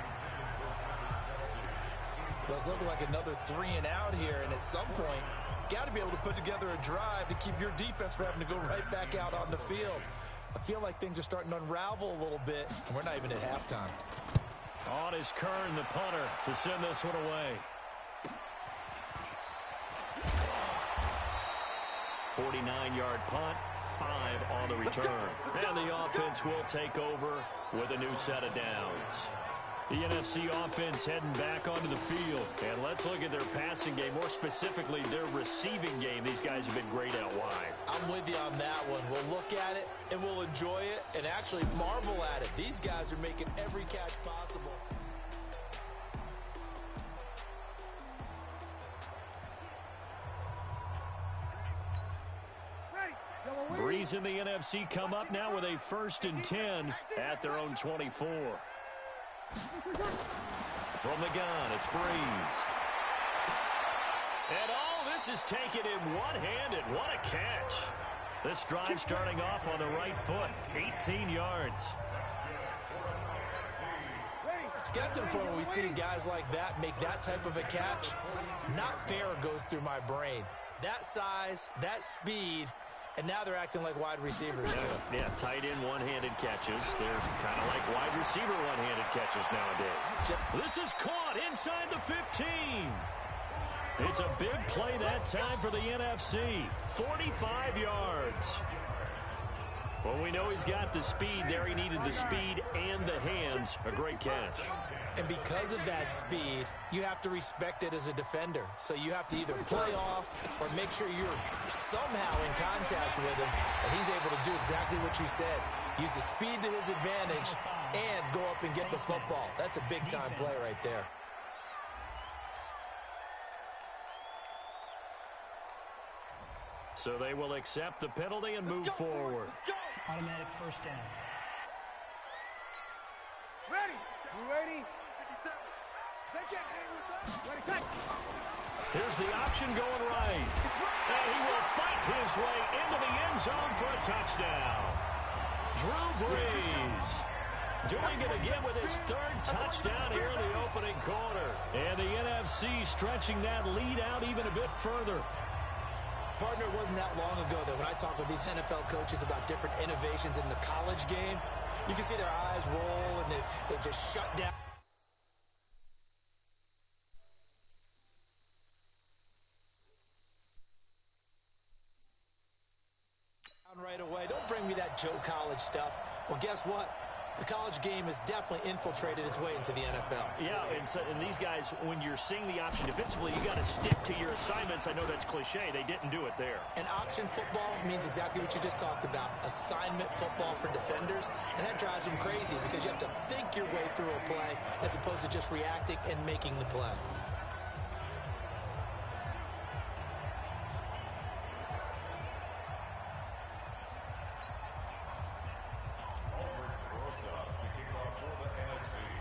Well, it's looking like another 3-and-out here, and at some point, got to be able to put together a drive to keep your defense from having to go right back out on the field. I feel like things are starting to unravel a little bit, and we're not even at halftime. On is Kern, the punter, to send this one away. 49-yard punt, 5 on the return. And the offense will take over with a new set of downs. The NFC offense heading back onto the field. And let's look at their passing game, more specifically their receiving game. These guys have been great out wide. I'm with you on that one. We'll look at it, and we'll enjoy it, and actually marvel at it. These guys are making every catch possible. Breeze in the NFC come up now with a 1st and 10 at their own 24. From the gun, it's Breeze. And all this is taken in one-handed. What a catch. This drive starting off on the right foot, 18 yards. It's got to the point where we see guys like that make that type of a catch. Not fair goes through my brain. That size, that speed, and now they're acting like wide receivers, too. Yeah, tight end one-handed catches. They're kind of like wide receiver one-handed catches nowadays. This is caught inside the 15. It's a big play that time for the NFC. 45 yards. Well, we know he's got the speed there. He needed the speed and the hands. A great catch. And because of that speed, you have to respect it as a defender. So you have to either play off or make sure you're somehow in contact with him. And he's able to do exactly what you said. Use the speed to his advantage and go up and get the football. That's a big-time play right there. So they will accept the penalty and move forward. Automatic first down. Ready. You ready? 57. They can't hang with us. Ready, cut. Here's the option going right. And he will fight his way into the end zone for a touchdown. Drew Brees doing it again with his 3rd touchdown here in the opening quarter. And the NFC stretching that lead out even a bit further. Partner, it wasn't that long ago that when I talk with these NFL coaches about different innovations in the college game, you can see their eyes roll and they just shut down. Right away. Don't bring me that Joe College stuff. Well, guess what? The college game has definitely infiltrated its way into the NFL. Yeah, and these guys, when you're seeing the option defensively, you got to stick to your assignments. I know that's cliche. They didn't do it there. And option football means exactly what you just talked about. Assignment football for defenders. And that drives them crazy because you have to think your way through a play as opposed to just reacting and making the play.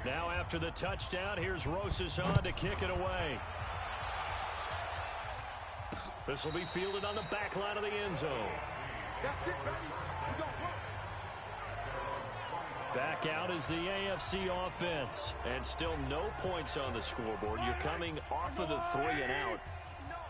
Now after the touchdown, here's Rosas on to kick it away. This will be fielded on the back line of the end zone. That's it, baby. We go. Back out is the AFC offense. And still no points on the scoreboard. You're coming off of the 3 and out.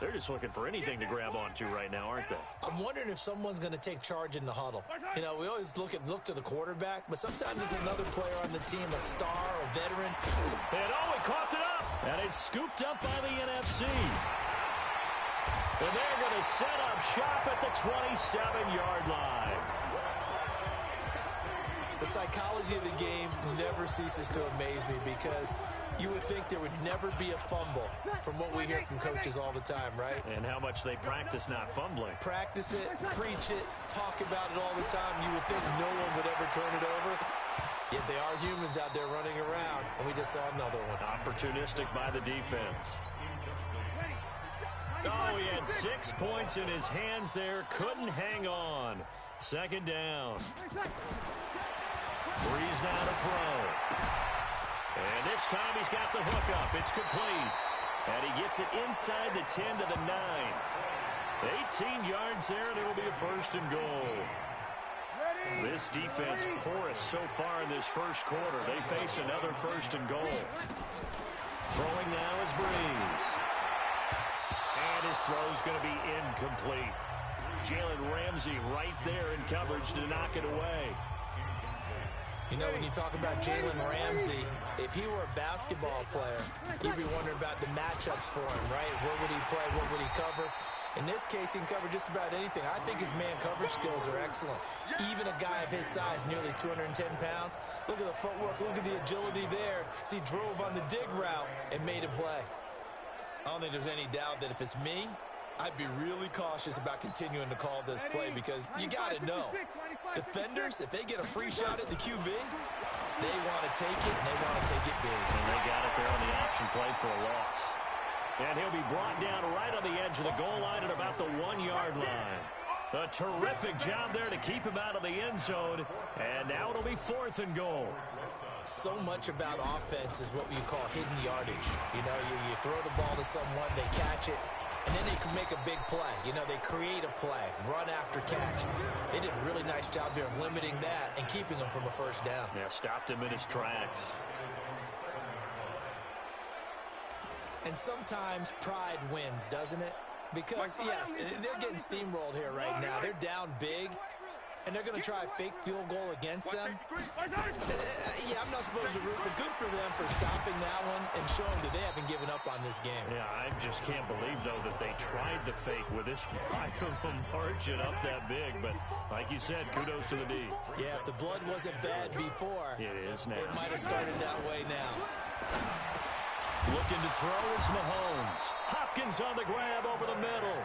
They're just looking for anything to grab onto right now, aren't they? I'm wondering if someone's going to take charge in the huddle. You know, we always look to the quarterback, but sometimes there's another player on the team, a star, a veteran. And he coughed it up. And it's scooped up by the NFC. And they're going to set up shop at the 27-yard line. The psychology of the game never ceases to amaze me because you would think there would never be a fumble from what we hear from coaches all the time, right? And how much they practice not fumbling. Practice it, preach it, talk about it all the time. You would think no one would ever turn it over. Yet they are humans out there running around, and we just saw another one. Opportunistic by the defense. Oh, he had 6 points in his hands there. Couldn't hang on. Second down. Breeze now to throw. And this time he's got the hook up. It's complete. And he gets it inside the 10 to the 9. 18 yards there, and it'll be a first and goal. This defense porous so far in this first quarter. They face another first and goal. Throwing now is Breeze. And his throw's going to be incomplete. Jalen Ramsey right there in coverage to knock it away. You know, when you talk about Jalen Ramsey, if he were a basketball player, you'd be wondering about the matchups for him, right? Where would he play? What would he cover? In this case, he can cover just about anything. I think his man coverage skills are excellent. Even a guy of his size, nearly 210 pounds, look at the footwork, look at the agility there. As he drove on the dig route and made a play. I don't think there's any doubt that if it's me, I'd be really cautious about continuing to call this play because you got to know, defenders, if they get a free shot at the QB, they want to take it, and they want to take it big. And they got it there on the option play for a loss. And he'll be brought down right on the edge of the goal line at about the 1-yard line. A terrific job there to keep him out of the end zone. And now it'll be 4th and goal. So much about offense is what you call hidden yardage. You know, you throw the ball to someone, they catch it, and then they can make a big play. You know, they create a play, run after catch. They did a really nice job there of limiting that and keeping him from a first down. Yeah, stopped him in his tracks. And sometimes pride wins, doesn't it? Because, yes, they're getting steamrolled here right now. They're down big, and they're going to try a fake field goal against them. Yeah, I'm not supposed to root, but good for them for stopping that one and showing that they haven't given up on this game. Yeah, I just can't believe, though, that they tried the fake with this wide of a margin up that big. But like you said, kudos to the D. Yeah, if the blood wasn't bad before, it is now. It might have started that way now. Looking to throw is Mahomes. Hopkins on the grab over the middle.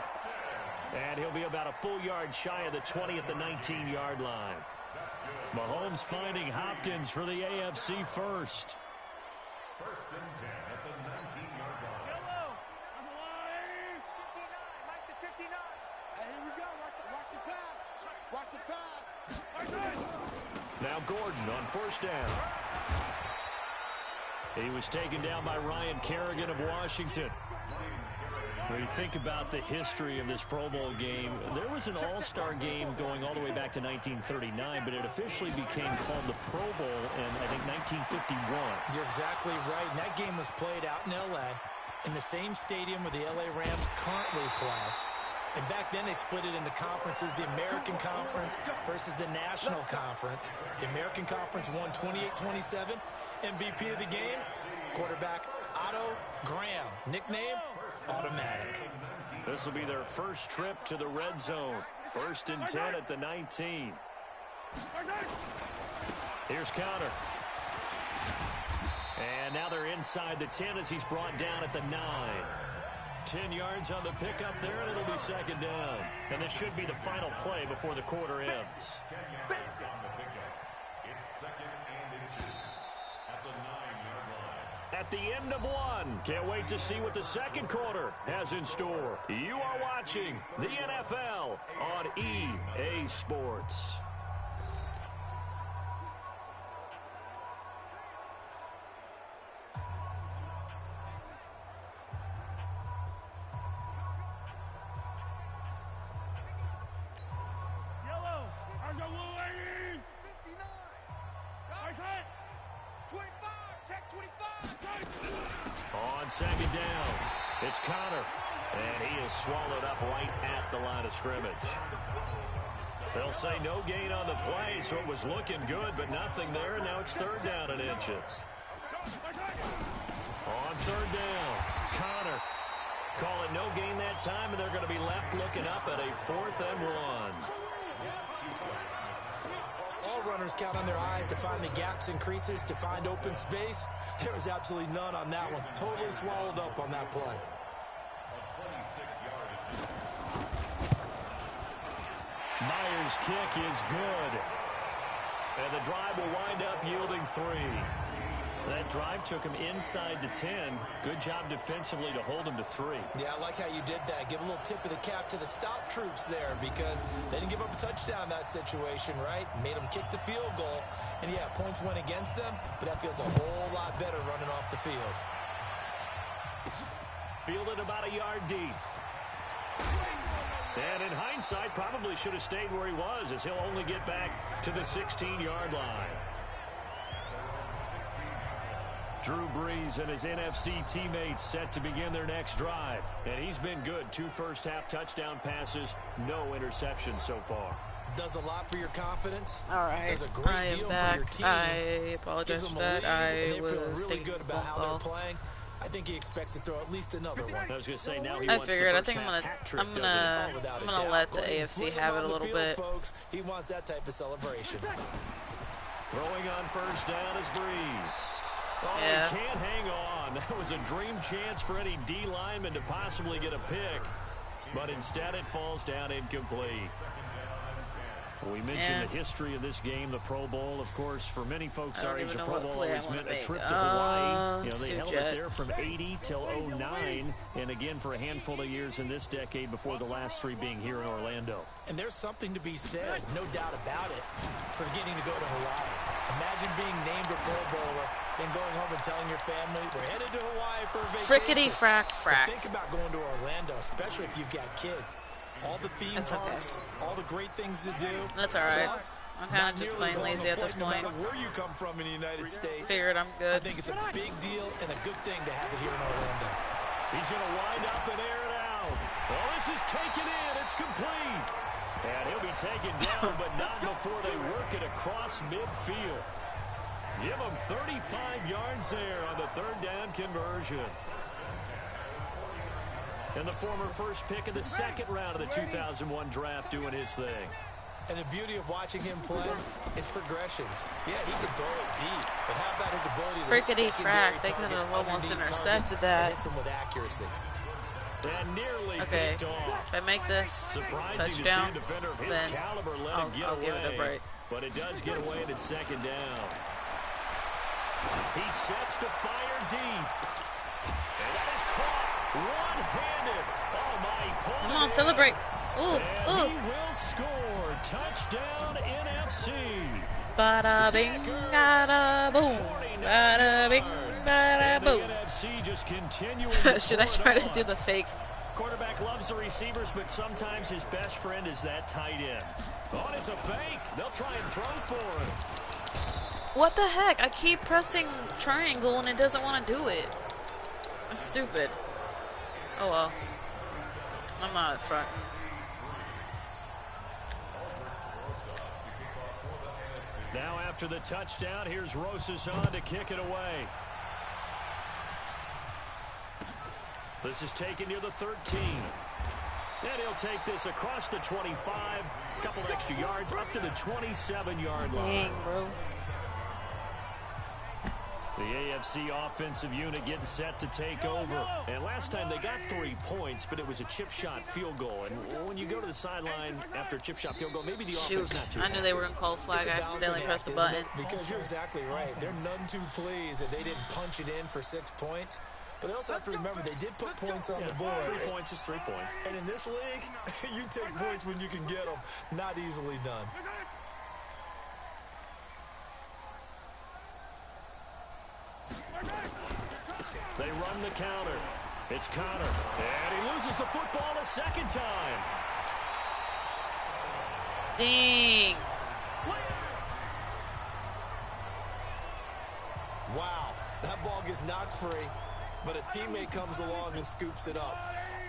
And he'll be about a full yard shy of the 20 at the 19-yard line. Mahomes finding Hopkins for the AFC first. 1st and 10 at the 19-yard line. Yellow. On the line. 59. Mike to 59. Hey, here we go. Watch the pass. Watch the pass. Now Gordon on 1st down. He was taken down by Ryan Kerrigan of Washington. When you think about the history of this Pro Bowl game, there was an all-star game going all the way back to 1939, but it officially became called the Pro Bowl in, I think, 1951. You're exactly right. And that game was played out in L.A., in the same stadium where the L.A. Rams currently play. And back then they split it into conferences, the American Conference versus the National Conference. The American Conference won 28-27. MVP of the game, quarterback Otto Graham. Nickname, Automatic. This will be their first trip to the red zone. 1st and 10 at the 19. Here's counter. And now they're inside the 10 as he's brought down at the 9. 10 yards on the pickup there, and it'll be 2nd down. And this should be the final play before the quarter ends. 10 yards on the pickup. It's 2nd and inches at the 9-yard line. At the end of one. Can't wait to see what the second quarter has in store. You are watching the NFL on EA Sports. On second down, it's Connor, and he is swallowed up right at the line of scrimmage. They'll say no gain on the play, so it was looking good, but nothing there, and now it's third down and inches. On third down, Connor. Call it no gain that time, and they're going to be left looking up at a 4th and 1. All runners count on their eyes to find the gaps and creases, to find open space. There was absolutely none on that one. Totally swallowed up on that play. Myers' kick is good. And the drive will wind up yielding 3. That drive took him inside the 10. Good job defensively to hold him to 3. Yeah, I like how you did that. Give a little tip of the cap to the stop troops there, because they didn't give up a touchdown in that situation, right? Made them kick the field goal. And, yeah, points went against them, but that feels a whole lot better running off the field. Fielded about a yard deep. And in hindsight, probably should have stayed where he was, as he'll only get back to the 16-yard line. Drew Brees and his NFC teammates set to begin their next drive. And he's been good. 2 first-half touchdown passes, no interceptions so far. Does a lot for your confidence. All right, Does a great I am deal back. For your team. I apologize for that. I was really taking good a about how phone call. they're playing. I think he expects to throw at least another one. I was going to say, now he I wants figured. the I think I'm first-half gonna hat trick, I'm gonna let the AFC have it a little bit. Folks. He wants that type of celebration. Throwing on first down is Brees. Oh, Yeah. He can't hang on. That was a dream chance for any D lineman to possibly get a pick. But instead it falls down incomplete. We mentioned the history of this game, the Pro Bowl. Of course, for many folks our age, the Pro Bowl always meant a trip to Hawaii. You know, they held it there from 80 till 09, and again for a handful of years in this decade before the last 3 being here in Orlando. And there's something to be said, no doubt about it, for getting to go to Hawaii. Imagine being named a Pro Bowler and going home and telling your family, we're headed to Hawaii for a vacation. Frickety frack frack. But think about going to Orlando, especially if you've got kids. All the theme parks, all the great things to do. That's all right. Plus, I'm kind of just playing lazy at this point. No matter where you come from in the United States, Figured I'm I good. think it's a big deal and a good thing to have it here in Orlando. He's going to wind up and air it out. Oh, this is taken in. It's complete. And he'll be taken down, but not before they work it across midfield. Give him 35 yards there on the third down conversion. And the former first pick in the second round of the 2001 draft doing his thing. And the beauty of watching him play is progressions. Yeah, he can throw it deep, but how about his ability to Frickety hit secondary frack. They could targets, have almost underneath intercepted targets, and that. hits them with accuracy. And nearly Okay, picked off. if I make this Surprising touchdown, to see a defender of his then caliber let I'll it get give it a away. break. But it does get away and it's second down. He sets to fire deep. And that is caught one-handed. Oh, my. Come on, celebrate. Ooh, And ooh. he will score. Touchdown, NFC. Bada bing, bada boom. Bada bing, bada And the boom. NFC just continuing to Should I pour it try to on. do the fake? Quarterback loves the receivers, but sometimes his best friend is that tight end. Oh, and it's a fake. They'll try and throw for it. What the heck? I keep pressing triangle and it doesn't want to do it. That's stupid. Oh well. I'm not at front. Now after the touchdown, here's Rosas on to kick it away. This is taken near the 13. And he'll take this across the 25. A couple extra yards up to the 27-yard line. Dang, bro. The AFC offensive unit getting set to take over. And last time they got 3 points, but it was a chip shot field goal. And when you go to the sideline after a chip shot field goal, maybe the offense not too I knew they were going to call a flag. I accidentally pressed the button. Because you're exactly right. They're none too pleased that they didn't punch it in for 6 points. But they also have to remember they did put points on the board. 3 points is 3 points. And in this league, you take points when you can get them. Not easily done. They run the counter. It's Connor. And he loses the football a second time. Dang. Wow, that ball gets knocked free, but a teammate comes along and scoops it up.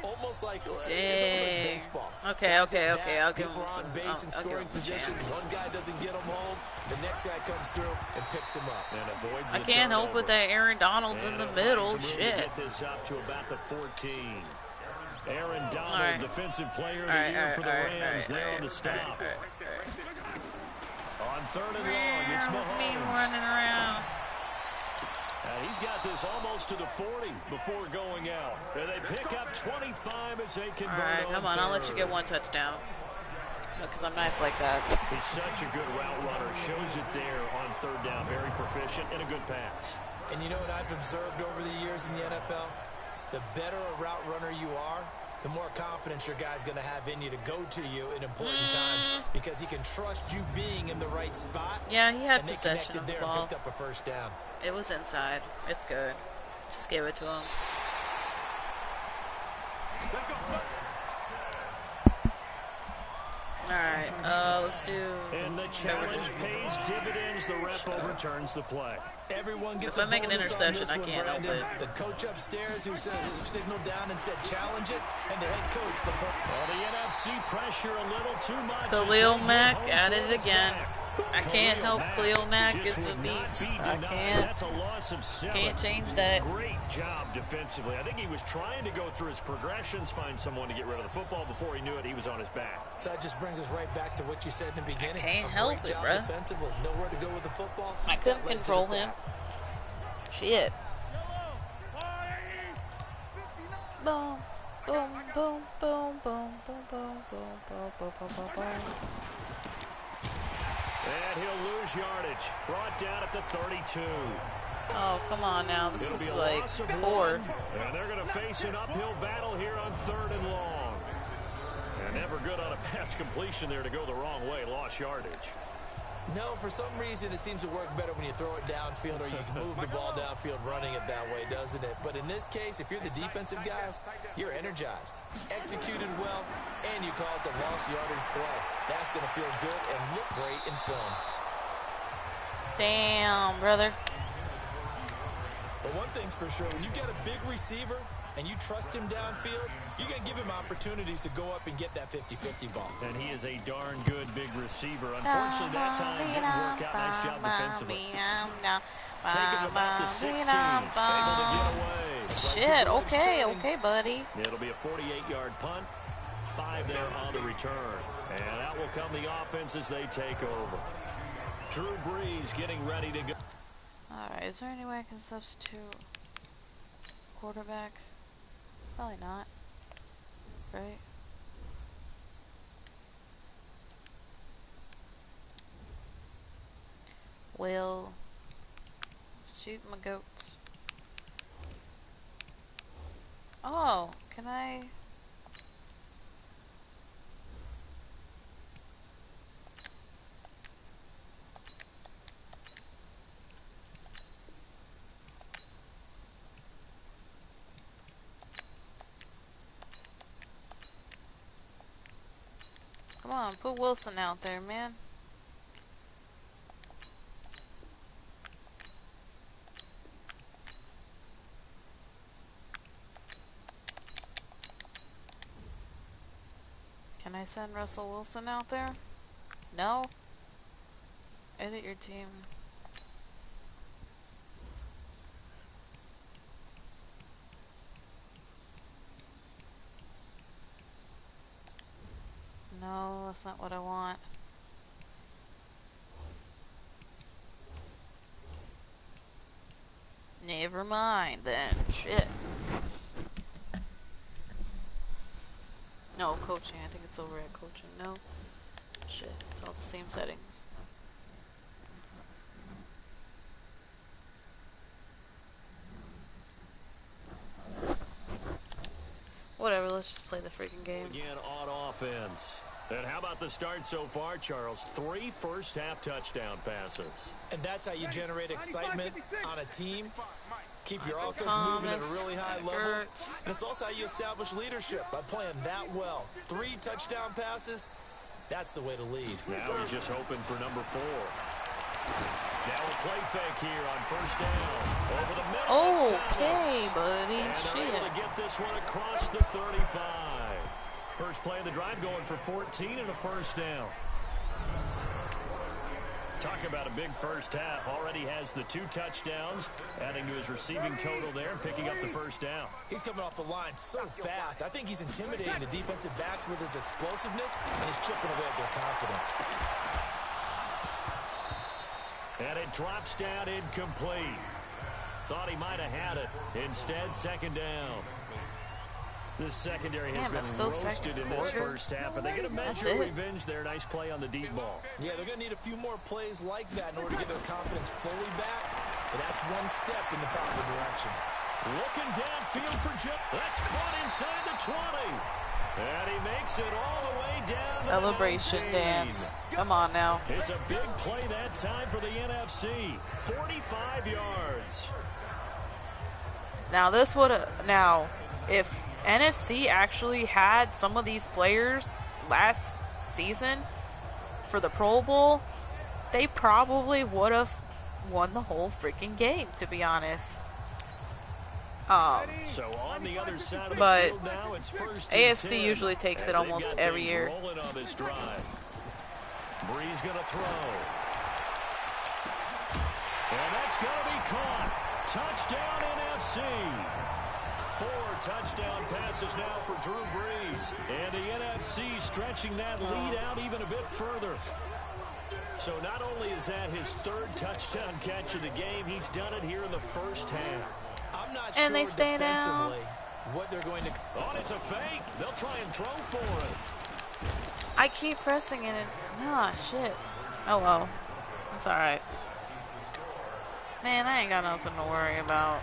Almost like, it's almost like baseball. Okay. I'll give People him are some. on base and I'll give scoring him a position. chance. One guy doesn't get him home. The next guy comes through and picks him up. And avoids I the can't help turnover. with that Aaron Donald's in And the he'll middle. find some room to Shit. get this up to about the 14. Aaron Donald, All right. Defensive Player of All the right, Year for the all right, Rams. all There right, on the stop. all right. On 3rd and long, it's Me Mahomes. running around. He's got this almost to the 40 before going out. And they pick up 25 as they convert. All right, come on. I'll let you get 1 touchdown. Because I'm nice like that. He's such a good route runner. Shows it there on 3rd down. Very proficient and a good pass. And you know what I've observed over the years in the NFL? The better a route runner you are, the more confidence your guy's going to have in you to go to you in important times because he can trust you being in the right spot. Yeah, he had and they possession connected of the there ball. and picked up a first down. It was inside. It's good. Just give it to him. Let's go. Alright, let's do... And the challenge pays dividends. The ref overturns the play. Everyone gets If a I make an bonus on interception, this I one, can't help Brandon. it. The coach upstairs who signaled down and said challenge it, and the head coach. Well, the NFC pressure a little too much. Khalil as they Mack get home at for it a again. sack. I can't help Khalil Mack just is a would not beast. be I denied. can't. That's a loss of 7. Can't change that. Great job defensively. I think he was trying to go through his progressions, find someone to get rid of the football. Before he knew it, he was on his back. So that just brings us right back to what you said in the beginning. can't A help great it, job bruh. defensively, nowhere to go with the football. I couldn't That led to the control him. sack. Shit. Boom, boom, boom, boom, boom, boom, boom, boom, boom, boom, boom, boom, boom. And he'll lose yardage. Brought down at the 32. Oh, come on now. This It'll be is a like loss of poor. 1. And they're going to face an uphill battle here on 3rd and long. And never good on a pass completion there to go the wrong way. Lost yardage. No, for some reason it seems to work better when you throw it downfield or you can move the ball downfield running it that way, doesn't it? But in this case, if you're the defensive guys, you're energized, executed well, and you caused a lost yardage play. That's going to feel good and look great in film. Damn, brother. But one thing's for sure, when you get a big receiver and you trust him downfield, you're going to give him opportunities to go up and get that 50-50 ball. And he is a darn good big receiver. Unfortunately, that time didn't work out. Nice job defensively. Taking about the 16. Able to get away. Shit, okay, buddy. It'll be a 48-yard punt. 5 there on the return. And out will come the offense as they take over. Drew Brees getting ready to go. Alright, is there any way I can substitute quarterback? Probably not. Right? Well, shoot my goats. Oh, can I? Come on, put Wilson out there, man. Can I send Russell Wilson out there? No? Edit your team. No, that's not what I want. Never mind then. Shit. No, coaching. I think it's over at coaching. No. Shit. It's all the same settings. Whatever, let's just play the freaking game. Again on offense. And how about the start so far, Charles? 3 first-half touchdown passes. And that's how you generate excitement on a team. Keep your offense moving at a really high level. And it's also how you establish leadership by playing that well. 3 touchdown passes, that's the way to lead. Now he's just hoping for number 4. Now a play fake here on first down. Over the middle. Okay, buddy. And they're able to Shit. get this one across the 35. First play of the drive going for 14 and a first down. Talk about a big first half. Already has the 2 touchdowns, adding to his receiving total there, picking up the first down. He's coming off the line so fast. I think he's intimidating the defensive backs with his explosiveness, and he's chipping away at their confidence. And it drops down incomplete. Thought he might have had it. Instead, second down. This secondary has been roasted in this first half. Are they going to measure revenge there? Nice play on the deep ball. Yeah, they're going to need a few more plays like that in order to get their confidence fully back. But that's one step in the proper direction. Looking downfield for Joe. That's caught inside the 20. And he makes it all the way down. Celebration dance. Come on now. It's a big play that time for the NFC. 45 yards. Now this would if NFC actually had some of these players last season for the Pro Bowl, they probably would have won the whole freaking game, to be honest. So on the other side of but the field now, it's first AFC 10 usually takes it almost every year. Rolling on this drive. Breeze gonna throw. And that's gonna be caught. Touchdown NFC. 4 touchdown passes now for Drew Brees. And the NFC stretching that lead out even a bit further. So not only is that his 3rd touchdown catch of the game, he's done it here in the first half. I'm not and sure they stay down. What they're going to... Oh, it's a fake. They'll try and throw for it. I keep pressing it and... Ah, shit. Oh, well. It's alright. Man, I ain't got nothing to worry about.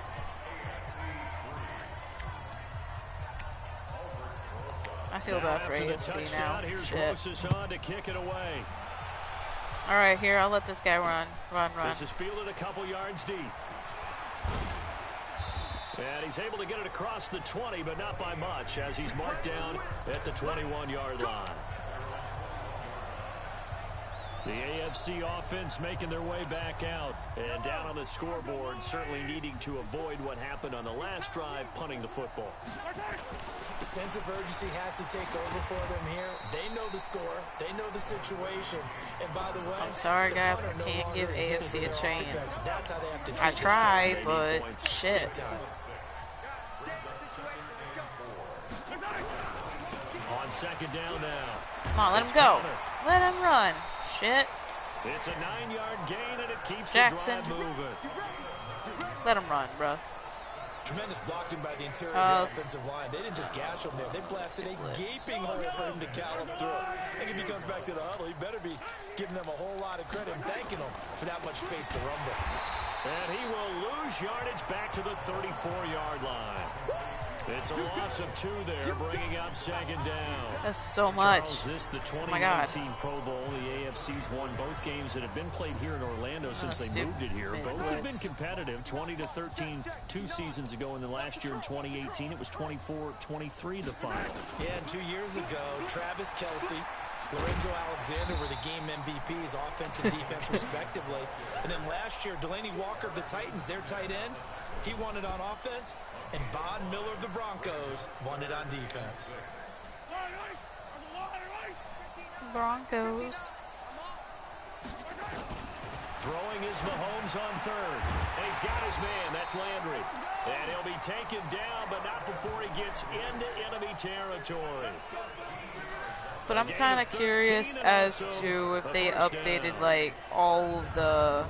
I feel bad for AFC now. Shit. On to kick it away. Alright, here, I'll let this guy run. Run. This is fielded a couple yards deep. And he's able to get it across the 20, but not by much, as he's marked down at the 21-yard line. The AFC offense making their way back out. And down on the scoreboard, certainly needing to avoid what happened on the last drive, punting the football. The sense of urgency has to take over for them here. They know the score. They know the situation. And by the way, I'm sorry, guys. I can't give AFC a chance. That's how they have to treat I tried, but shit. On second down now. Come on, let him go. Let him run. Shit. It's a 9-yard gain, and it keeps Jackson. the drive moving. Let him run, bro. Tremendous blocking by the interior of the offensive line. They didn't just gash him there. They blasted a gaping hole for him to gallop through. I think if he comes back to the huddle, he better be giving them a whole lot of credit and thanking them for that much space to rumble. And he will lose yardage back to the 34-yard line. It's a loss of 2 there, bringing up second down. That's so much. Charles, this the Oh my God. 2019 Pro Bowl. The AFC's won both games that have been played here in Orlando since they moved it here. Both have been competitive. 20-13 2 seasons ago, and then last year in 2018 it was 24-23 the final. Yeah, and 2 years ago, Travis Kelce, Lorenzo Alexander were the game MVPs, offense and defense respectively. And then last year, Delaney Walker of the Titans, their tight end, he won it on offense. And Von Miller of the Broncos won it on defense. Broncos. Throwing is Mahomes on 3rd. And he's got his man. That's Landry. And he'll be taken down, but not before he gets into enemy territory. But I'm kind of curious as to if they updated, like, all of the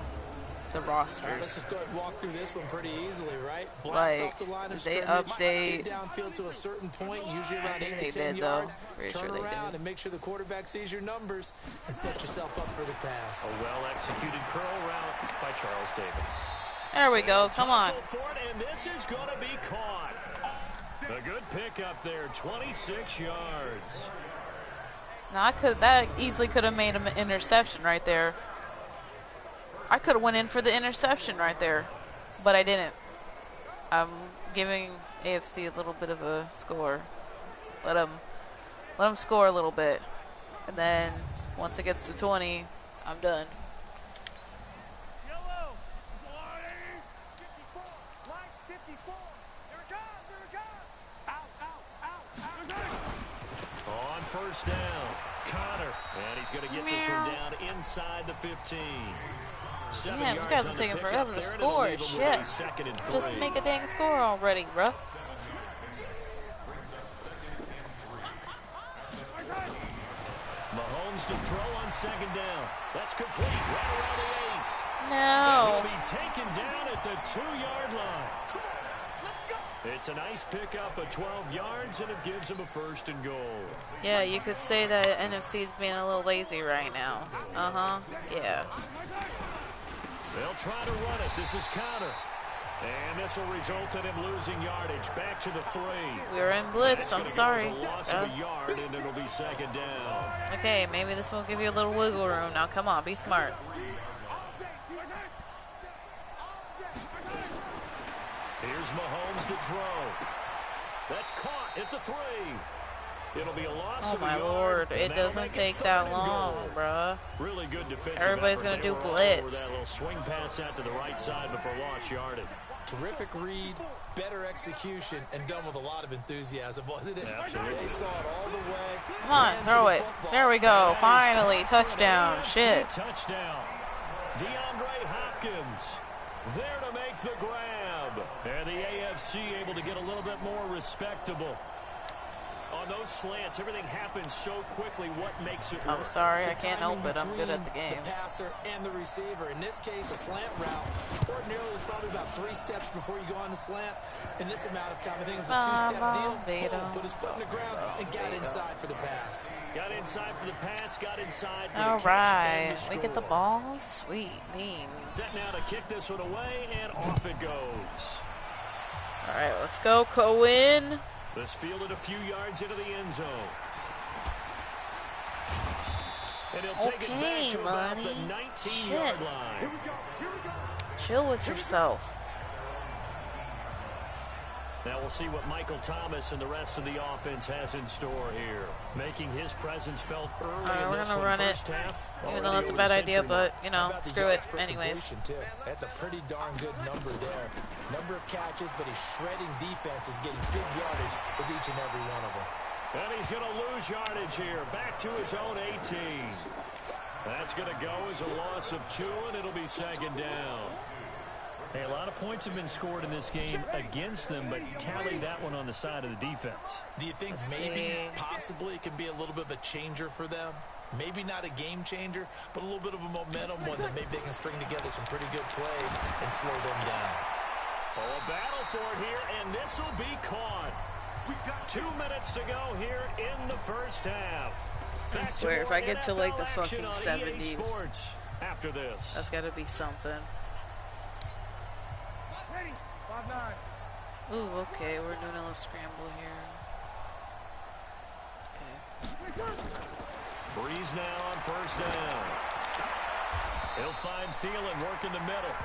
rosters. Let's just go ahead and walk through this one pretty easily, right? Blast off the line of they scrimmage, update get downfield to a certain point, usually around 8 to 10 did, yards. Pretty Turn sure they around did. and make sure the quarterback sees your numbers and set yourself up for the pass. A well-executed curl route by Charles Davis. There we go. Come on. And this is going to be caught. A good pickup there, 26 yards. Now that easily could have made him an interception right there. I could have went in for the interception right there, but I didn't. I'm giving AFC a little bit of a score. Let them score a little bit, and then once it gets to 20, I'm done. first down. Connor, and he's going to get this one down inside the 15. Damn, you guys are taking forever to score. Shit. Just make a dang score already, bruh. Mahomes to throw on second down. That's complete right around the 8. No. And he'll be taken down at the 2-yard line. It's a nice pickup of 12 yards, and it gives him a first and goal. Yeah, you could say that NFC's being a little lazy right now. Uh-huh. Yeah. They'll try to run it. This is Connor. And this will result in him losing yardage. Back to the 3. We're in blitz. I'm sorry. Go as a loss of a yard, and it'll be second down. Okay, maybe this will give you a little wiggle room. Now, come on, be smart. Here's Mahomes to throw. That's caught at the 3. It'll be a loss Oh of a my yard, lord, and it that'll doesn't make it take third that and long, goal. bruh. Really good defensive Everybody's effort. gonna They do were all over blitz. that little swing pass out to the right side before lost yardage. Terrific read, better execution, and done with a lot of enthusiasm, wasn't it? Absolutely. They saw it all the way. Come on, and throw to the it. football. There we go. Finally, touchdown. AFC Shit. Touchdown. DeAndre Hopkins there to make the grab. And the AFC able to get a little bit more respectable. On those slants, everything happens so quickly. What makes it work? I'm sorry, I The can't help timing it. I'm good at the between game. The passer and the receiver. In this case, a slant route. Ordinarily, it's probably about 3 steps before you go on the slant. In this amount of time, I think it was a 2-step deal. Boom, put his foot in the ground and got inside for the pass. Got inside for the pass, got inside for All the catch and right, the we get the score. ball. Sweet means. Set now to kick this one away, and off it goes. All right, let's go, Cohen. This fielded a few yards into the end zone. And he'll take it back to about the money. 19-yard Shit. line. Chill with yourself. Now we'll see what Michael Thomas and the rest of the offense has in store here. Making his presence felt early in We're this gonna one. run it, First half, even though already that's a over bad the idea, century mark. but, you know, How about the screw it yards per anyways. completion, too? That's a pretty darn good number there. Number of catches, but his shredding defense is getting big yardage with each and every one of them. And he's going to lose yardage here. Back to his own 18. That's going to go as a loss of 2, and it'll be second down. Hey, a lot of points have been scored in this game against them, but tally that one on the side of the defense. Do you think maybe, possibly, it could be a little bit of a changer for them? Maybe not a game changer, but a little bit of a momentum one that maybe they can string together some pretty good plays and slow them down. Oh, a battle for it here, and this will be caught. 2 minutes to go here in the first half. I swear, if I get to like the fucking NFL 70s, Sports after this. that's gotta be something. Ooh, okay, we're doing a little scramble here. Okay. Breeze now on first down. He'll find Thielen working the middle.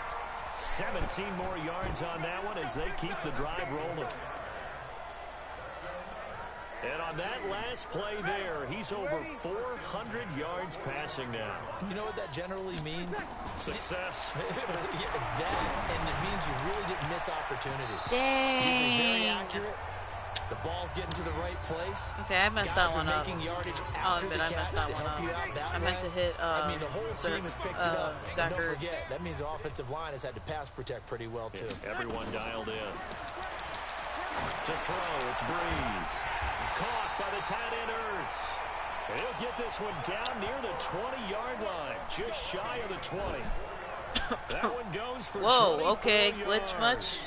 17 more yards on that one as they keep the drive rolling. And on that last play there, he's over 400 yards passing now. You know what that generally means? Success. Yeah, that, and it means you really didn't miss opportunities. Usually very Dang. accurate. The ball's getting to the right place. Okay, I messed that one up. I'll admit I messed that one up. I meant to hit, I mean, the whole team has picked it up. Zach And don't Ertz. forget, that means the offensive line has had to pass protect pretty well, too. Yeah, everyone dialed in. To throw, it's Breeze. Caught by the tight end Ertz. He'll get this one down near the 20-yard line, just shy of the 20. That one goes for Whoa, 24 okay, yards. glitch much?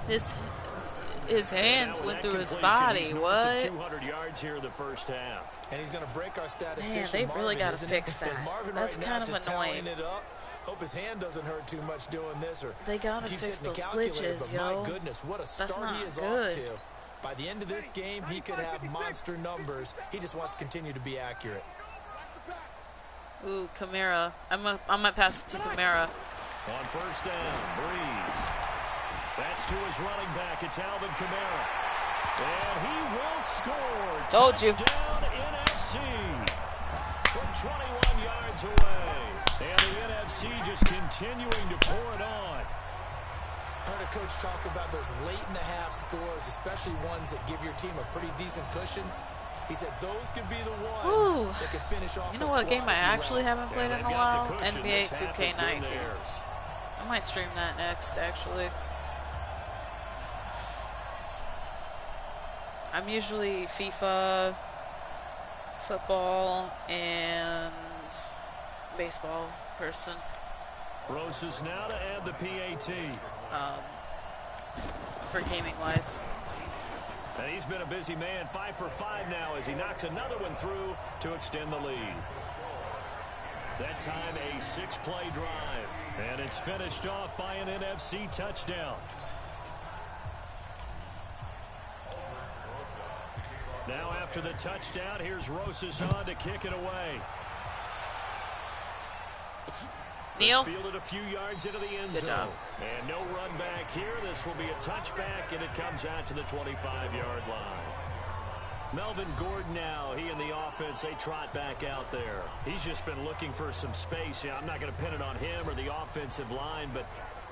His hands Now went with through that his completion, body. he's north What? of 200 yards here in the first half. And he's going to break our statistician, Man, they really Marvin, gotta isn't fix he? that. Marvin That's right now kind of just annoying. tallying it up. Hope his hand doesn't hurt too much doing this, or They gotta keeps fix hitting the those calculator, glitches, but yo. my goodness, what a That's start he not is good. off to. By the end of this game, he could have monster numbers. He just wants to continue to be accurate. Ooh, Kamara. I'm gonna pass it to Kamara. On first down, Breeze. That's to his running back. It's Alvin Kamara. And he will score. Told you. Touchdown NFC from 21 yards away. And the NFC just continuing to pour it on. Heard a coach talk about those late-in-the-half scores, especially ones that give your team a pretty decent cushion. He said those could be the ones Ooh. that could finish off. You know what game I actually haven't played in a while? the cushion. NBA This half has been 2K19. theirs. I might stream that next, actually. I'm usually FIFA, football, and baseball person. Roses now to add the PAT. For gaming-wise. And he's been a busy man, 5 for 5 now as he knocks another one through to extend the lead. That time a 6-play drive. And it's finished off by an NFC touchdown. Now after the touchdown, here's Rosas on to kick it away. Neil? Fielded a few yards into the end Good zone. job. And no run back here. This will be a touchback, and it comes out to the 25-yard line. Melvin Gordon now, he and the offense, they trot back out there. He's just been looking for some space. Yeah, I'm not going to pin it on him or the offensive line, but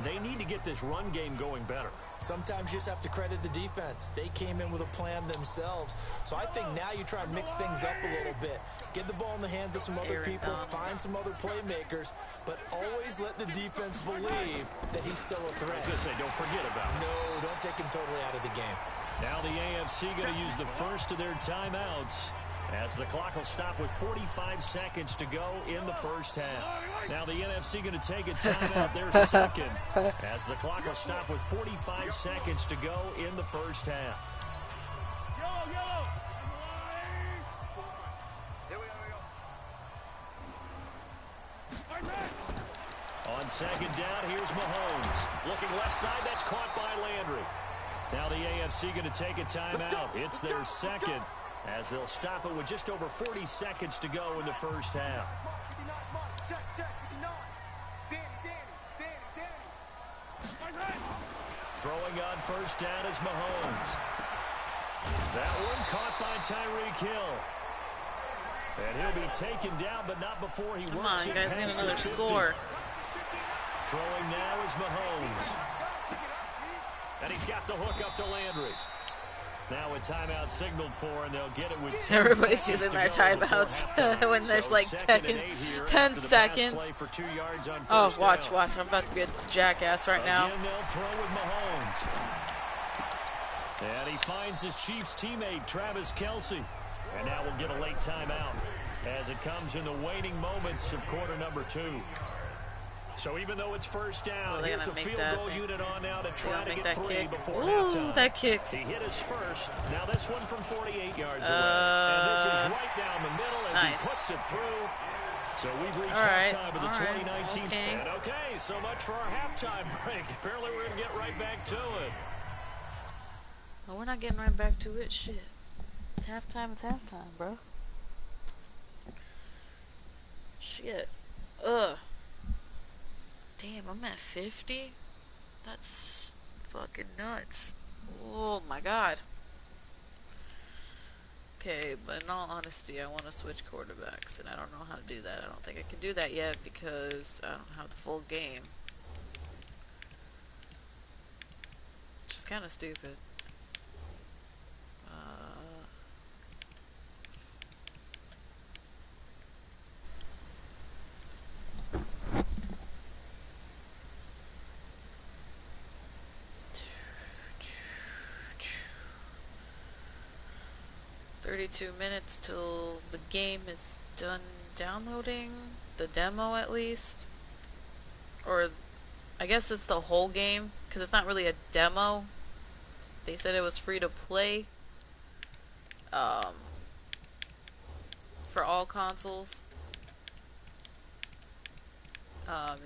they need to get this run game going better. Sometimes you just have to credit the defense. They came in with a plan themselves. So I think now you try to mix things up a little bit. Get the ball in the hands of some other people, find some other playmakers, but always let the defense believe that he's still a threat. I was going to say, don't forget about him. No, don't take him totally out of the game. Now the AFC going to use the first of their timeouts as the clock will stop with 45 seconds to go in the first half. Now the NFC going to take a timeout, their second, as the clock will stop with 45 seconds to go in the first half. On second down, here's Mahomes. Looking left side, that's caught by Landry. Now the AFC going to take a timeout. It's their second, as they'll stop it with just over 40 seconds to go in the first half. Throwing on first down is Mahomes. That one caught by Tyreek Hill. And he'll be taken down, but not before he Come works on, it guys, past get the another 50. score. Throwing now is Mahomes. And he's got the hook up to Landry. Now a timeout signaled for, and they'll get it with 10 Everybody's seconds using to their go before timeouts halftime. when there's So like second and 8 here 10 after the pass seconds. play for 2 yards on Oh, first watch, down. watch. I'm about to be a jackass right now. Again, they'll throw with Mahomes. And he finds his Chiefs teammate, Travis Kelce. And now we'll get a late timeout as it comes in the waning moments of quarter number 2. So even though it's first down, they're here's gonna the make field that goal thing. unit on now to try to Make get that 3 kick. before Ooh, halftime. that kick. He hit his first. Now this one from 48 yards away. And this is right down the middle as he nice. puts it through. So we've reached All right, halftime of the all right, 2019. okay. And okay, so much for our halftime break. Apparently we're going to get right back to it. Well, we're not getting right back to it. Shit. It's halftime, bro. Shit. Ugh. Damn, I'm at 50? That's fucking nuts. Oh my god. Okay, but in all honesty, I want to switch quarterbacks, and I don't know how to do that. I don't think I can do that yet because I don't have the full game. Which is kind of stupid. 32 minutes till the game is done downloading, the demo at least, or I guess it's the whole game, because it's not really a demo. They said it was free to play for all consoles,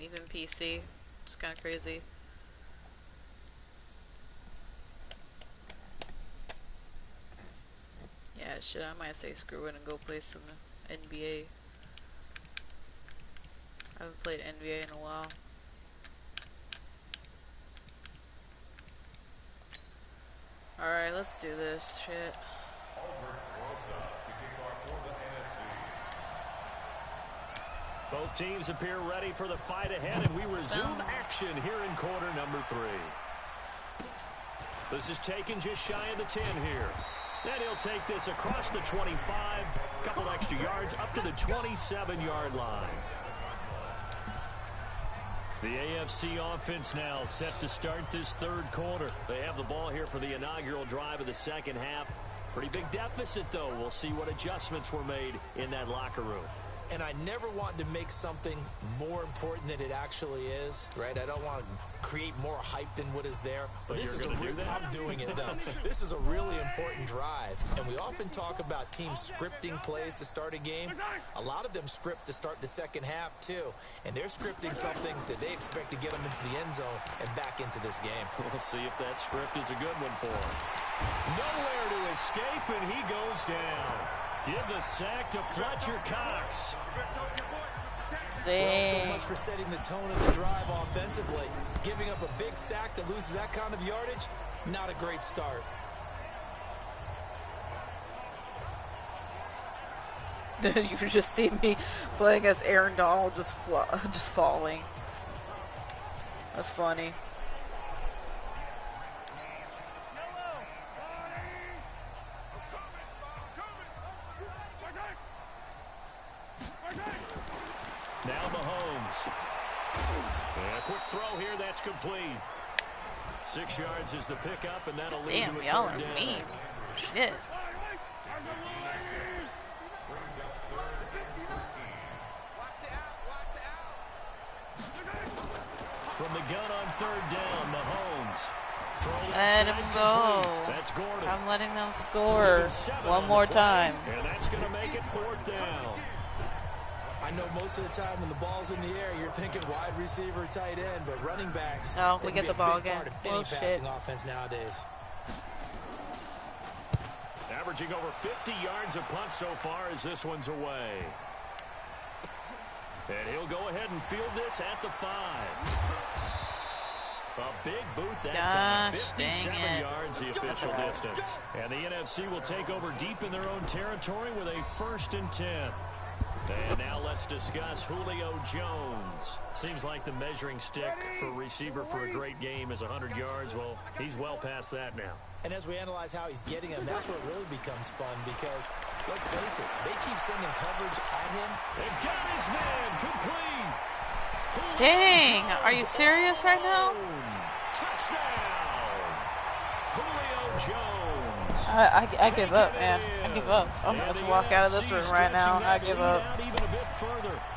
even PC. It's kind of crazy. Yeah, shit, I might say screw it and go play some NBA. I haven't played NBA in a while. Alright, let's do this shit. Both teams appear ready for the fight ahead, and we resume action here in quarter number 3. This is taken just shy of the 10 here. Then he'll take this across the 25, a couple extra yards, up to the 27-yard line. The AFC offense now set to start this third quarter. They have the ball here for the inaugural drive of the second half. Pretty big deficit, though. We'll see what adjustments were made in that locker room. And I never want to make something more important than it actually is, right? I don't want to create more hype than what is there. But this is I'm doing it, though. This is a really important drive. And we often talk about teams scripting plays to start a game. A lot of them script to start the second half, too. And they're scripting something that they expect to get them into the end zone and back into this game. We'll see if that script is a good one for him. Nowhere to escape, and he goes down. Give the sack to Fletcher Cox. Well, so much for setting the tone of the drive offensively. Giving up a big sack that loses that kind of yardage, not a great start. You just see me playing as Aaron Donald, just falling. That's funny. Now Mahomes. And a quick throw here, that's complete. 6 yards is the pickup, and that'll lead to a y'all third are down. mean. Shit. From the gun on third down, Mahomes. Let him go. That's Gordon. I'm letting them score one more time. And that's going to make it fourth down. I know most of the time when the ball's in the air, you're thinking wide receiver, tight end, but running backs. Oh, we get the ball again. Any passing offense nowadays. Averaging over 50 yards a punt so far as this one's away. And he'll go ahead and field this at the 5. A big boot that time. 57 yards the official distance. And the NFC will take over deep in their own territory with a 1st and 10. And now let's discuss Julio Jones. Seems like the measuring stick for a receiver for a great game is 100 yards. Well, he's well past that now. And as we analyze how he's getting them, that's where it really becomes fun because, let's face it, they keep sending coverage at him. They've got his man complete. Dang, are you serious right now? Touchdown. Julio Jones. I give up, man. I give up. I'm about to walk out of this room right now. I give up.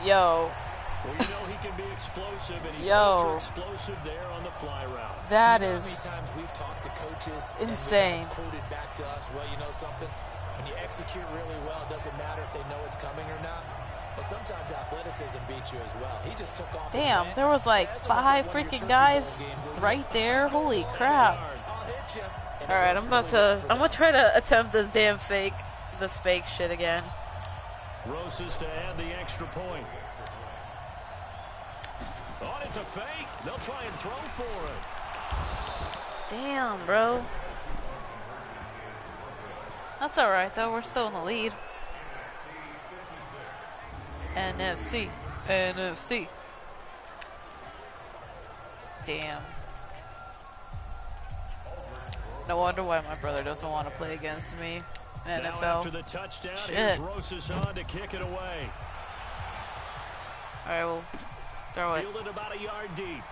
Yo. Well, you know he can be explosive, and he's explosive there on the fly route. That you know is how many times we've talked to coaches insane. And quoted back to us, well, you know something? When you execute really well, it doesn't matter if they know it's coming or not. But sometimes athleticism beats you as well. He just took off. Damn, there was like 5 freaking guys right there. Holy crap. Alright, I'm gonna try to attempt this fake shit again. Roses to add the extra point. Oh, it's a fake. They'll try and throw for it. Damn, bro. That's alright, though. We're still in the lead. NFC. Damn. No wonder why my brother doesn't want to play against me. NFL. Now after the touchdown, here's Roses on to kick it away. Alright, well, throw it. Fielded about a yard deep.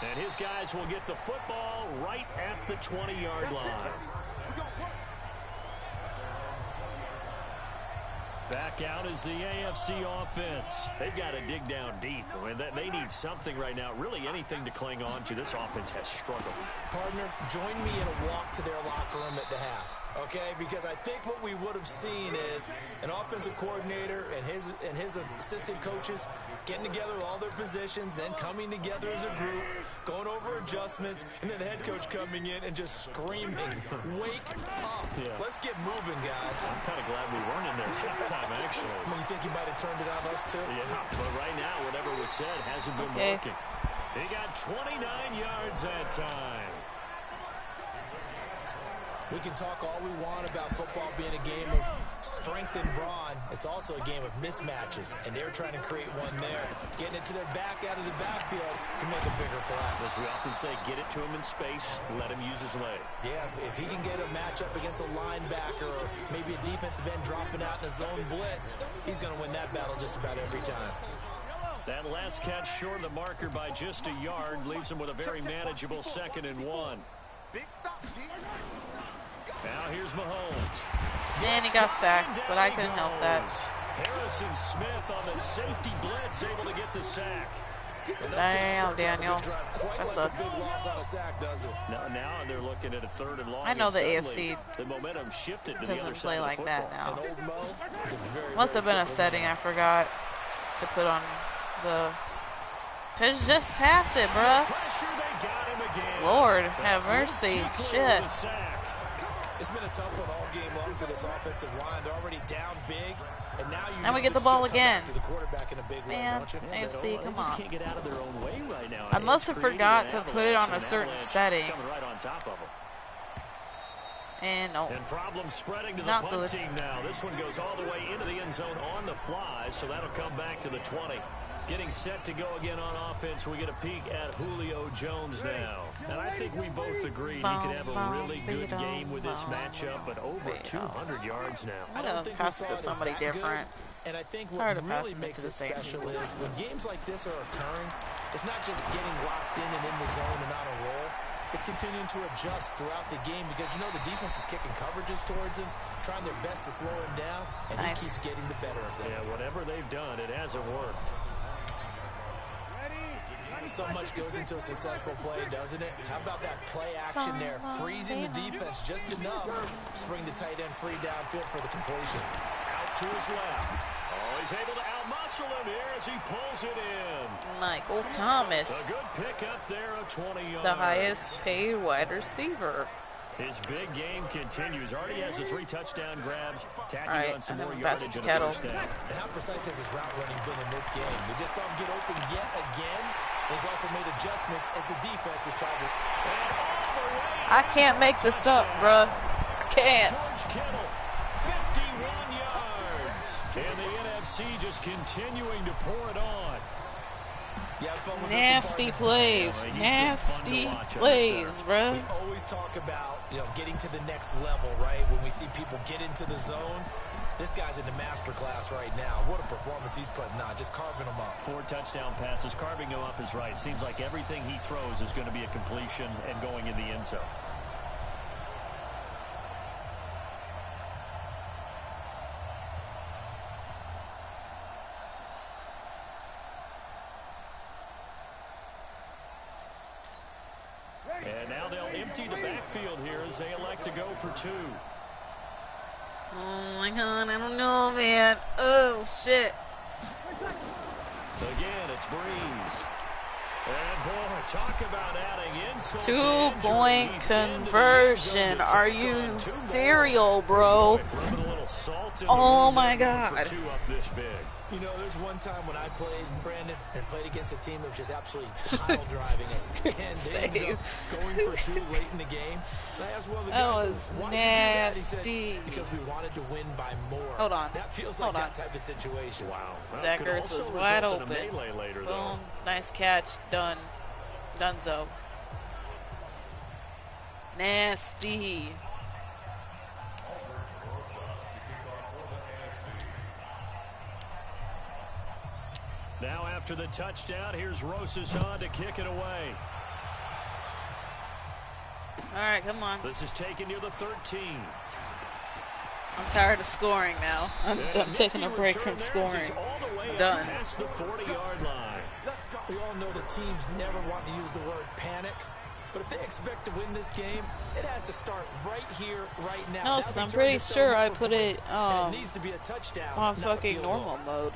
And his guys will get the football right at the 20-yard line. Back out is the AFC offense. They've got to dig down deep. I mean, they need something right now, really anything to cling on to. This offense has struggled. Partner, join me in a walk to their locker room at the half. Okay, because I think what we would have seen is an offensive coordinator and his assistant coaches getting together with all their positions, then coming together as a group, going over adjustments, and then the head coach coming in and just screaming, "Wake up! Yeah. Let's get moving, guys." I'm kind of glad we weren't in there halftime, actually. I mean, you think he might have turned it on us too? Yeah, but right now, whatever was said hasn't been working. He got 29 yards that time. We can talk all we want about football being a game of strength and brawn. It's also a game of mismatches, and they're trying to create one there, getting it to their back out of the backfield to make a bigger play. As we often say, get it to him in space, let him use his leg. Yeah, if he can get a matchup against a linebacker or maybe a defensive end dropping out in a zone blitz, he's going to win that battle just about every time. That last catch short of the marker by just a yard leaves him with a very manageable 2nd and 1. Now here's Mahomes. And he got sacked, but I couldn't help that. Harrison Smith on the safety blitz, able to get the sack. Damn, Daniel. That sucks. Now they're looking at a 3rd and long. I know the suddenly, AFC the momentum shifted to the other doesn't side play of the like that football. now. Must have been a setting I forgot to put on the... Just pass it, bruh. Lord, have mercy. Shit. It's been a tough one all game long for this offensive line. They're already down big, and now we get the ball again. To the quarterback in a big way, Man, don't you? AFC, come on. Can't get out of their own way right now. I must have forgot to put it on a certain setting. Coming right on top of them. And no. And problem spreading to the Not punt good. team now. This one goes all the way into the end zone on the fly, so that'll come back to the 20. Getting set to go again on offense. We get a peek at Julio Jones now. And I think we both agreed he could have a really good game with this matchup, but over 200 yards now. I don't pass it to somebody different. And I think It's what hard to pass really it makes to it the same special people. is when games like this are occurring, it's not just getting locked in and in the zone and on a roll. It's continuing to adjust throughout the game because, you know, the defense is kicking coverages towards him, trying their best to slow him down, and he keeps getting the better of them. Yeah, whatever they've done, it hasn't worked. So much goes into a successful play, doesn't it? How about that play action there, freezing the defense just enough to bring the tight end free downfield for the completion. Out to his left. Oh, he's able to outmuscle him here as he pulls it in. Michael A Thomas, good pickup there of 20 yards. the highest paid wide receiver. His big game continues. Already has the 3 touchdown grabs, tacking All right, on some I'm more gonna pass yardage it and to a Kettle. first down. And how precise has his route running been in this game? We just saw him get open yet again. He's also made adjustments as the defense has tried to... I can't make this up, bruh. I can't. George Kittle, 51 yards. And the NFC just continuing to pour it on. Yeah, fun with Nasty plays. Nasty plays, bruh. We always talk about, you know, getting to the next level, right? When we see people get into the zone, this guy's in the master class right now. What a performance he's putting on, just carving them up. 4 touchdown passes, carving him up is right. Seems like everything he throws is going to be a completion and going in the end zone. And now they'll empty the backfield here as they elect to go for 2. Oh my god, I don't know, man. Oh, shit. Again, it's Breeze. And boy, talk about adding insult to 2-point injury. He's conversion. into the Are end zone to you take on 2 serial, bro? Rubbing a little salt in Oh the my wound there God. for 2 up this big. You know, there's one time when I played, Brandon, and played against a team that was just absolutely pile driving us. And they ended up going for 2 late in the game. And I asked one of the That guys, was why did you do that? He said, nasty. because we wanted to win by more. Hold on. That feels Hold like on. that type of situation. Wow. Well, Zach could Ertz also was wide result in a open. melee later, though. Boom. Nice catch. Done. Dunzo. Nasty. Now after the touchdown, here's Rosas on to kick it away. All right, come on. This is taken near the 13. I'm tired of scoring now. I'm taking a break from scoring. Done. Past the 40-yard line. We all know the teams never want to use the word panic. But if they expect to win this game, it has to start right here, right now. No, because I'm pretty sure I put it needs to be a touchdown, on not a fucking field normal goal. mode.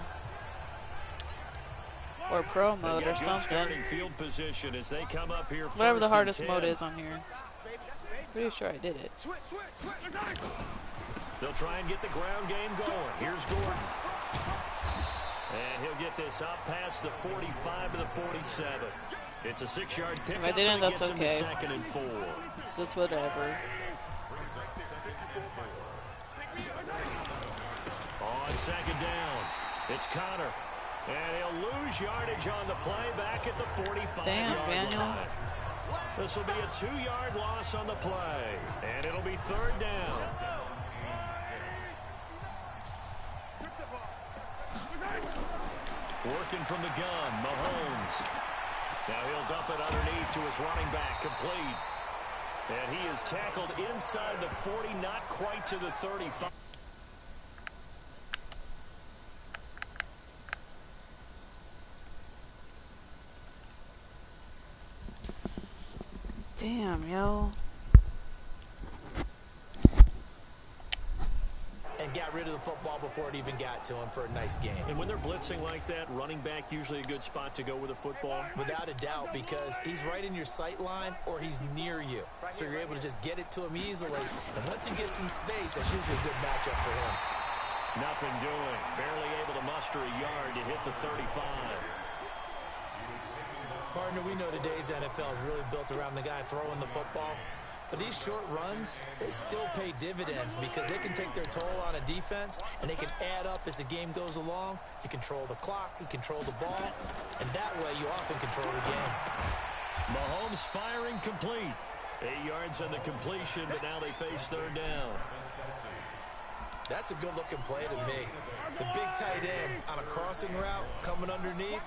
Or pro mode or Good something. starting field position as they come up here. Whatever the first hardest and mode 10. is on here. Pretty sure I did it. They'll try and get the ground game going. Here's Gordon. And he'll get this up past the 45 to the 47. It's a 6-yard pickup. If I didn't, and it that's gets him to okay. 2nd and 4. So it's whatever. On second down, it's Connor. And he'll lose yardage on the play back at the 45-yard line. This will be a 2-yard loss on the play. And it'll be third down. Working from the gun, Mahomes. Now he'll dump it underneath to his running back, complete. And he is tackled inside the 40, not quite to the 35. Damn, yo. And got rid of the football before it even got to him for a nice game. And when they're blitzing like that, running back usually a good spot to go with the football? Without a doubt, because he's right in your sight line or he's near you. So you're able to just get it to him easily. And once he gets in space, that's usually a good matchup for him. Nothing doing. Barely able to muster a yard to hit the 35. Partner, we know today's NFL is really built around the guy throwing the football. But these short runs, they still pay dividends because they can take their toll on a defense, and they can add up as the game goes along. You control the clock, you control the ball, and that way you often control the game. Mahomes firing complete. 8 yards on the completion, but now they face third down. That's a good-looking play to me. The big tight end on a crossing route coming underneath.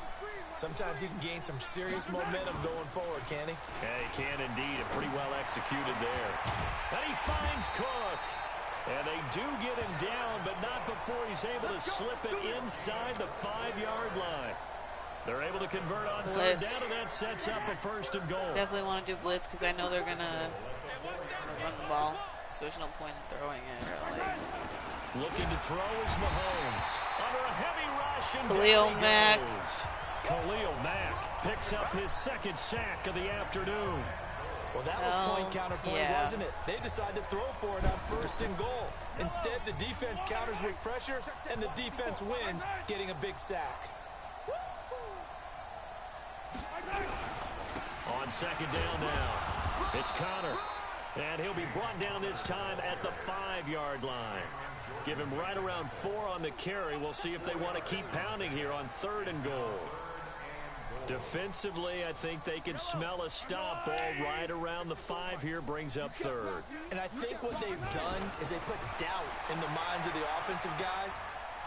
Sometimes he can gain some serious momentum going forward, can he? Yeah, he can indeed. And pretty well executed there. And he finds Cook. And they do get him down, but not before he's able to slip it inside the 5-yard line. They're able to convert on third down, and that sets up a first and goal. Definitely want to do blitz because I know they're going to run the ball. So there's no point in throwing it, really. Looking to throw is Mahomes. Under a heavy rush, and Khalil down he Mack. goes. Khalil Mack picks up his second sack of the afternoon. Well, that was point counterpoint, wasn't it? They decided to throw for it on first and goal. Instead, the defense counters with pressure, and the defense wins, getting a big sack. On second down now, it's Connor. And he'll be brought down this time at the 5-yard line. Give him right around 4 on the carry. We'll see if they want to keep pounding here on third and goal. Defensively, I think they can smell a stop ball right around the 5 here, brings up third. And I think what they've done is they put doubt in the minds of the offensive guys.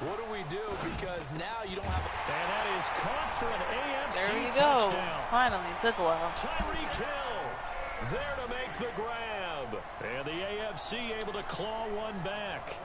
What do we do? Because now you don't have a... And that is caught for an AFC touchdown. There you touchdown. go. Finally, it took a while. Tyreek Hill there to make the grab. And the AFC able to claw one back.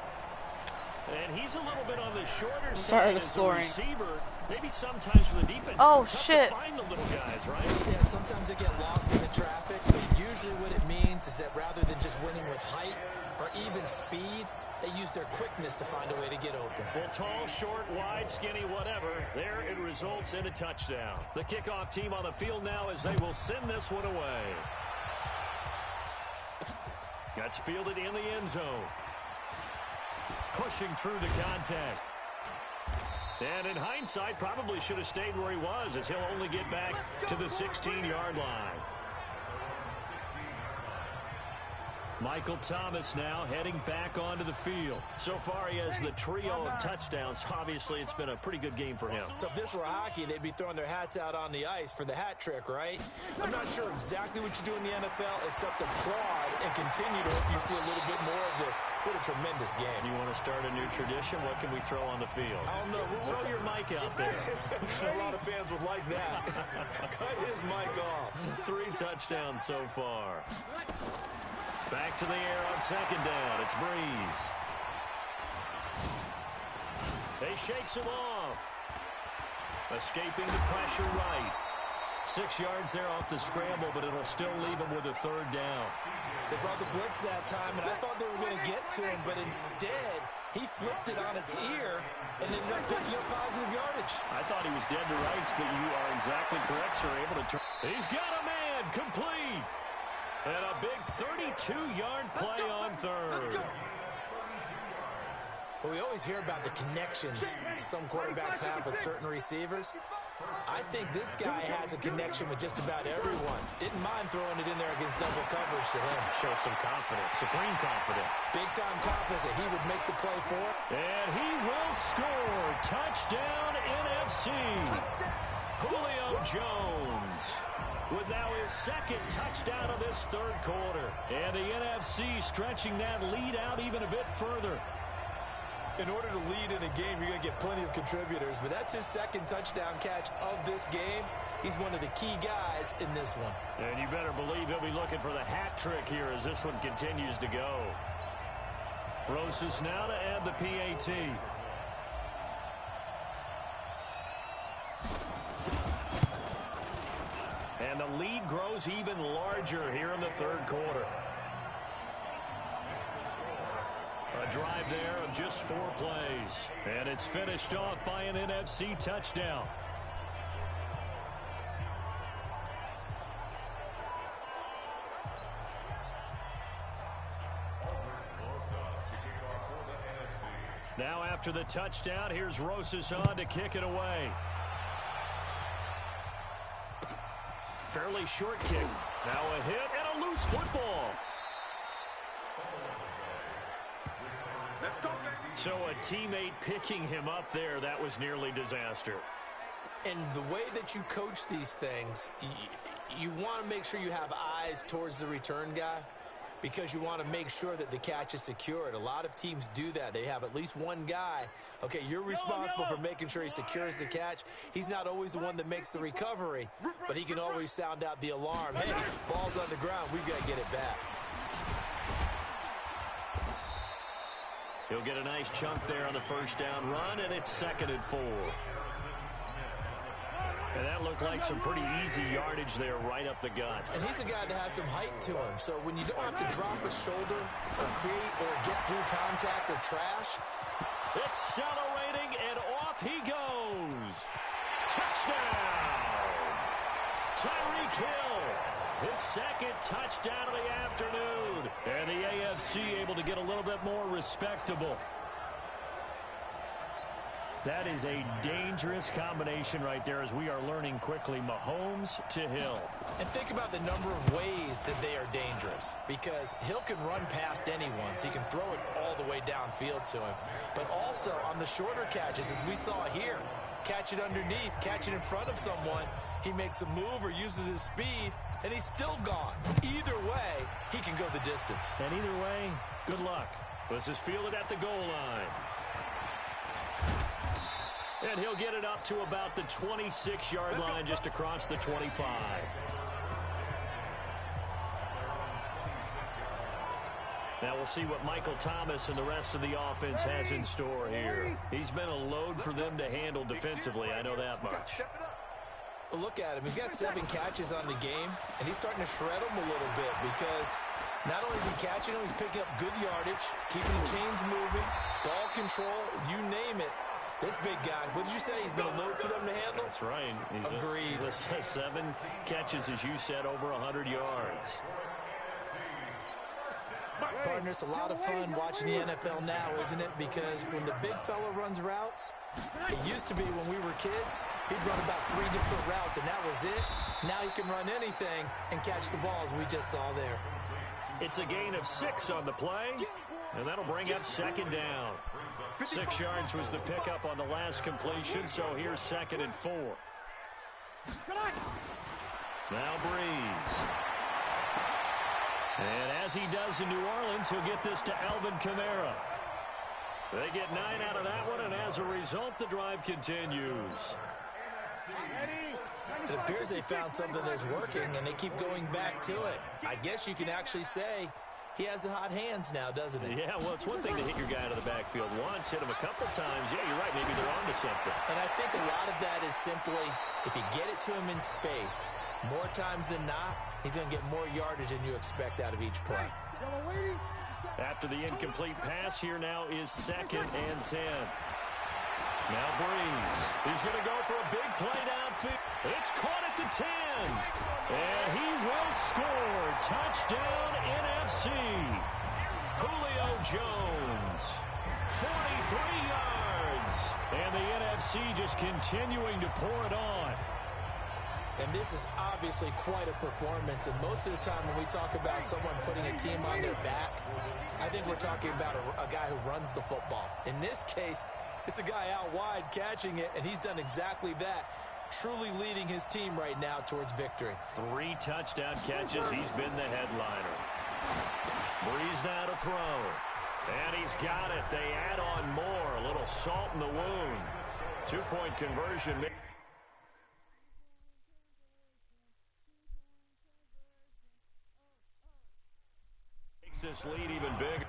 And he's a little bit on the shorter side as a receiver. Maybe sometimes for the defense. Oh, it's tough shit. to find the little guys, right? Yeah, sometimes they get lost in the traffic. But usually what it means is that rather than just winning with height or even speed, they use their quickness to find a way to get open. Well, tall, short, wide, skinny, whatever. There it results in a touchdown. The kickoff team on the field now as they will send this one away. That's fielded in the end zone. Pushing through the contact. And in hindsight, probably should have stayed where he was as he'll only get back to the 16-yard line. Michael Thomas now heading back onto the field. So far, he has the trio of touchdowns. Obviously, it's been a pretty good game for him. So if this were hockey, they'd be throwing their hats out on the ice for the hat trick, right? I'm not sure exactly what you do in the NFL except applaud and continue to hope you see a little bit more of this. What a tremendous game. You want to start a new tradition? What can we throw on the field? I don't know. Throw your mic out there. A lot of fans would like that. Cut his mic off. 3 touchdowns so far. Back to the air on second down. It's Breeze. He shakes him off. Escaping the pressure right. 6 yards there off the scramble, but it'll still leave him with a third down. They brought the blitz that time, and I thought they were going to get to him, but instead, he flipped it on its ear and ended up picking up positive yardage. I thought he was dead to rights, but you are exactly correct, sir. Able to turn. He's got a man complete. And a big 32-yard play on third. Well, we always hear about the connections some quarterbacks have with certain receivers. I think this guy has a connection with just about everyone. Didn't mind throwing it in there against double coverage to him. Shows some confidence, supreme confidence. Big-time confidence that he would make the play for it. And he will score. Touchdown, NFC. Julio Jones with now his second touchdown of this third quarter. And the NFC stretching that lead out even a bit further. In order to lead in a game, you're going to get plenty of contributors, but that's his second touchdown catch of this game. He's one of the key guys in this one. And you better believe he'll be looking for the hat trick here as this one continues to go. Rosas now to add the PAT. And the lead grows even larger here in the third quarter. A drive there of just 4 plays. And it's finished off by an NFC touchdown. Now after the touchdown, here's Rosas on to kick it away. Fairly short kick. Now a hit and a loose football. So a teammate picking him up there, that was nearly disaster. And the way that you coach these things, you want to make sure you have eyes towards the return guy because you want to make sure that the catch is secured. A lot of teams do that. They have at least one guy. Okay, you're responsible for making sure he secures the catch. He's not always the one that makes the recovery, but he can always sound out the alarm. Hey, ball's on the ground. We've got to get it back. He'll get a nice chunk there on the first down run, and it's 2nd and 4. And that looked like some pretty easy yardage there right up the gut. And he's a guy that has some height to him, so when you don't have to drop a shoulder or create or get through contact or trash. Accelerating, and off he goes. Touchdown! Tyreek Hill. His second touchdown of the afternoon. And the AFC able to get a little bit more respectable. That is a dangerous combination right there as we are learning quickly. Mahomes to Hill. And think about the number of ways that they are dangerous. Because Hill can run past anyone, so he can throw it all the way downfield to him. But also on the shorter catches, as we saw here, catch it underneath, catch it in front of someone. He makes a move or uses his speed, and he's still gone. Either way, he can go the distance. And either way, good luck. This is fielded at the goal line. And he'll get it up to about the 26-yard line just across the 25. Now we'll see what Michael Thomas and the rest of the offense has in store here. He's been a load for them to handle defensively, I know that much. Well, look at him. He's got 7 catches on the game, and he's starting to shred them a little bit because not only is he catching them, he's picking up good yardage, keeping the chains moving, ball control, you name it. This big guy, what did you say? He's been a load for them to handle? That's right. Agreed. 7 catches, as you said, over 100 yards. Partner, it's a lot of fun watching the NFL now, isn't it? Because when the big fella runs routes, it used to be when we were kids, he'd run about 3 different routes, and that was it. Now he can run anything and catch the ball, as we just saw there. It's a gain of 6 on the play, and that'll bring up 2nd down. 6 yards was the pickup on the last completion, so here's 2nd and 4. Now Breeze. And as he does in New Orleans, he'll get this to Alvin Kamara. They get 9 out of that one, and as a result, the drive continues. It appears they found something that's working, and they keep going back to it. I guess you can actually say he has the hot hands now, doesn't he? Yeah, well, it's one thing to hit your guy out of the backfield once, hit him a couple times. Yeah, you're right. Maybe they're onto something. And I think a lot of that is simply if you get it to him in space, more times than not, he's going to get more yardage than you expect out of each play. After the incomplete pass, here now is 2nd and 10. Now Breeze. He's going to go for a big play downfield. It's caught at the 10. And he will score. Touchdown NFC. Julio Jones. 43 yards. And the NFC just continuing to pour it on. And this is obviously quite a performance. And most of the time when we talk about someone putting a team on their back, I think we're talking about a guy who runs the football. In this case, it's a guy out wide catching it, and he's done exactly that, truly leading his team right now towards victory. 3 touchdown catches. He's been the headliner. Breeze now to throw. And he's got it. They add on more. A little salt in the wound. 2-point conversion. Makes this lead even bigger.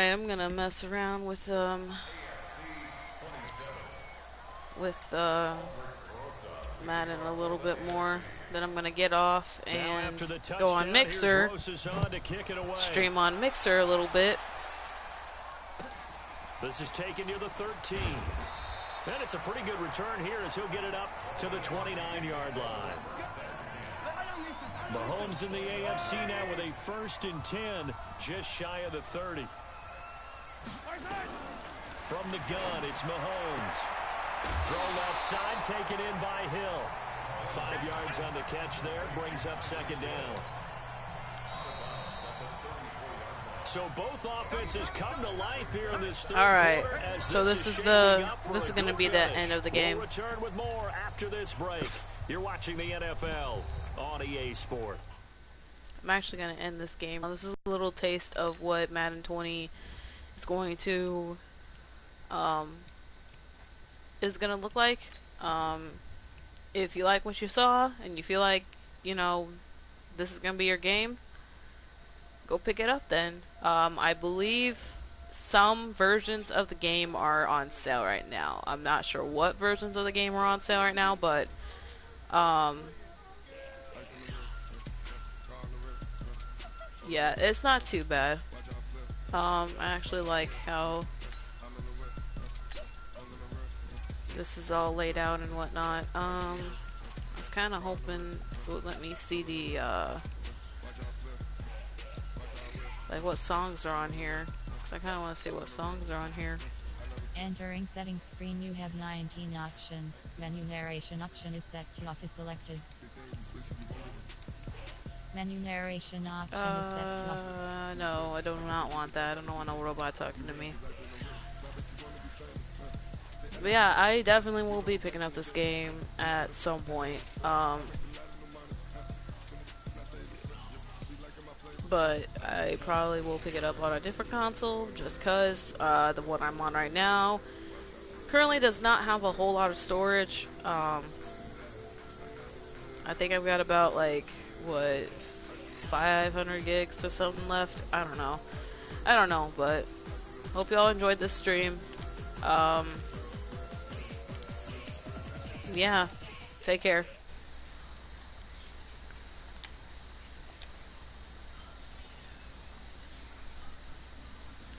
Alright, I'm gonna mess around with Madden a little bit more. Then I'm gonna get off and go on Mixer, stream on Mixer a little bit. This is taken near the 13. And it's a pretty good return here as he'll get it up to the 29-yard line. Mahomes in the AFC now with a 1st and 10, just shy of the 30. From the gun, it's Mahomes. Throw left side, taken in by Hill. 5 yards on the catch there, brings up 2nd down. So both offenses come to life here in this third Alright, quarter. so this is going to be the end of the game. We'll return with more after this break. You're watching the NFL on EA Sport. I'm actually going to end this game. This is a little taste of what Madden 20 is going to look like. If you like what you saw and you feel like, you know, this is going to be your game, go pick it up then. I believe some versions of the game are on sale right now. I'm not sure what versions of the game are on sale right now, but yeah, it's not too bad. I actually like how this is all laid out and whatnot. I was kind of hoping it would let me see the like what songs are on here, because I kind of want to see what songs are on here. Entering settings screen, you have 19 options. Menu narration option is set to off is selected. Menu narration option is set to off. No, I do not want that. I don't want no robot talking to me. But yeah, I definitely will be picking up this game at some point. But I probably will pick it up on a different console, just cause the one I'm on right now currently does not have a whole lot of storage. I think I've got about like what 500 gigs or something left. I don't know, but hope y'all enjoyed this stream. Yeah, take care.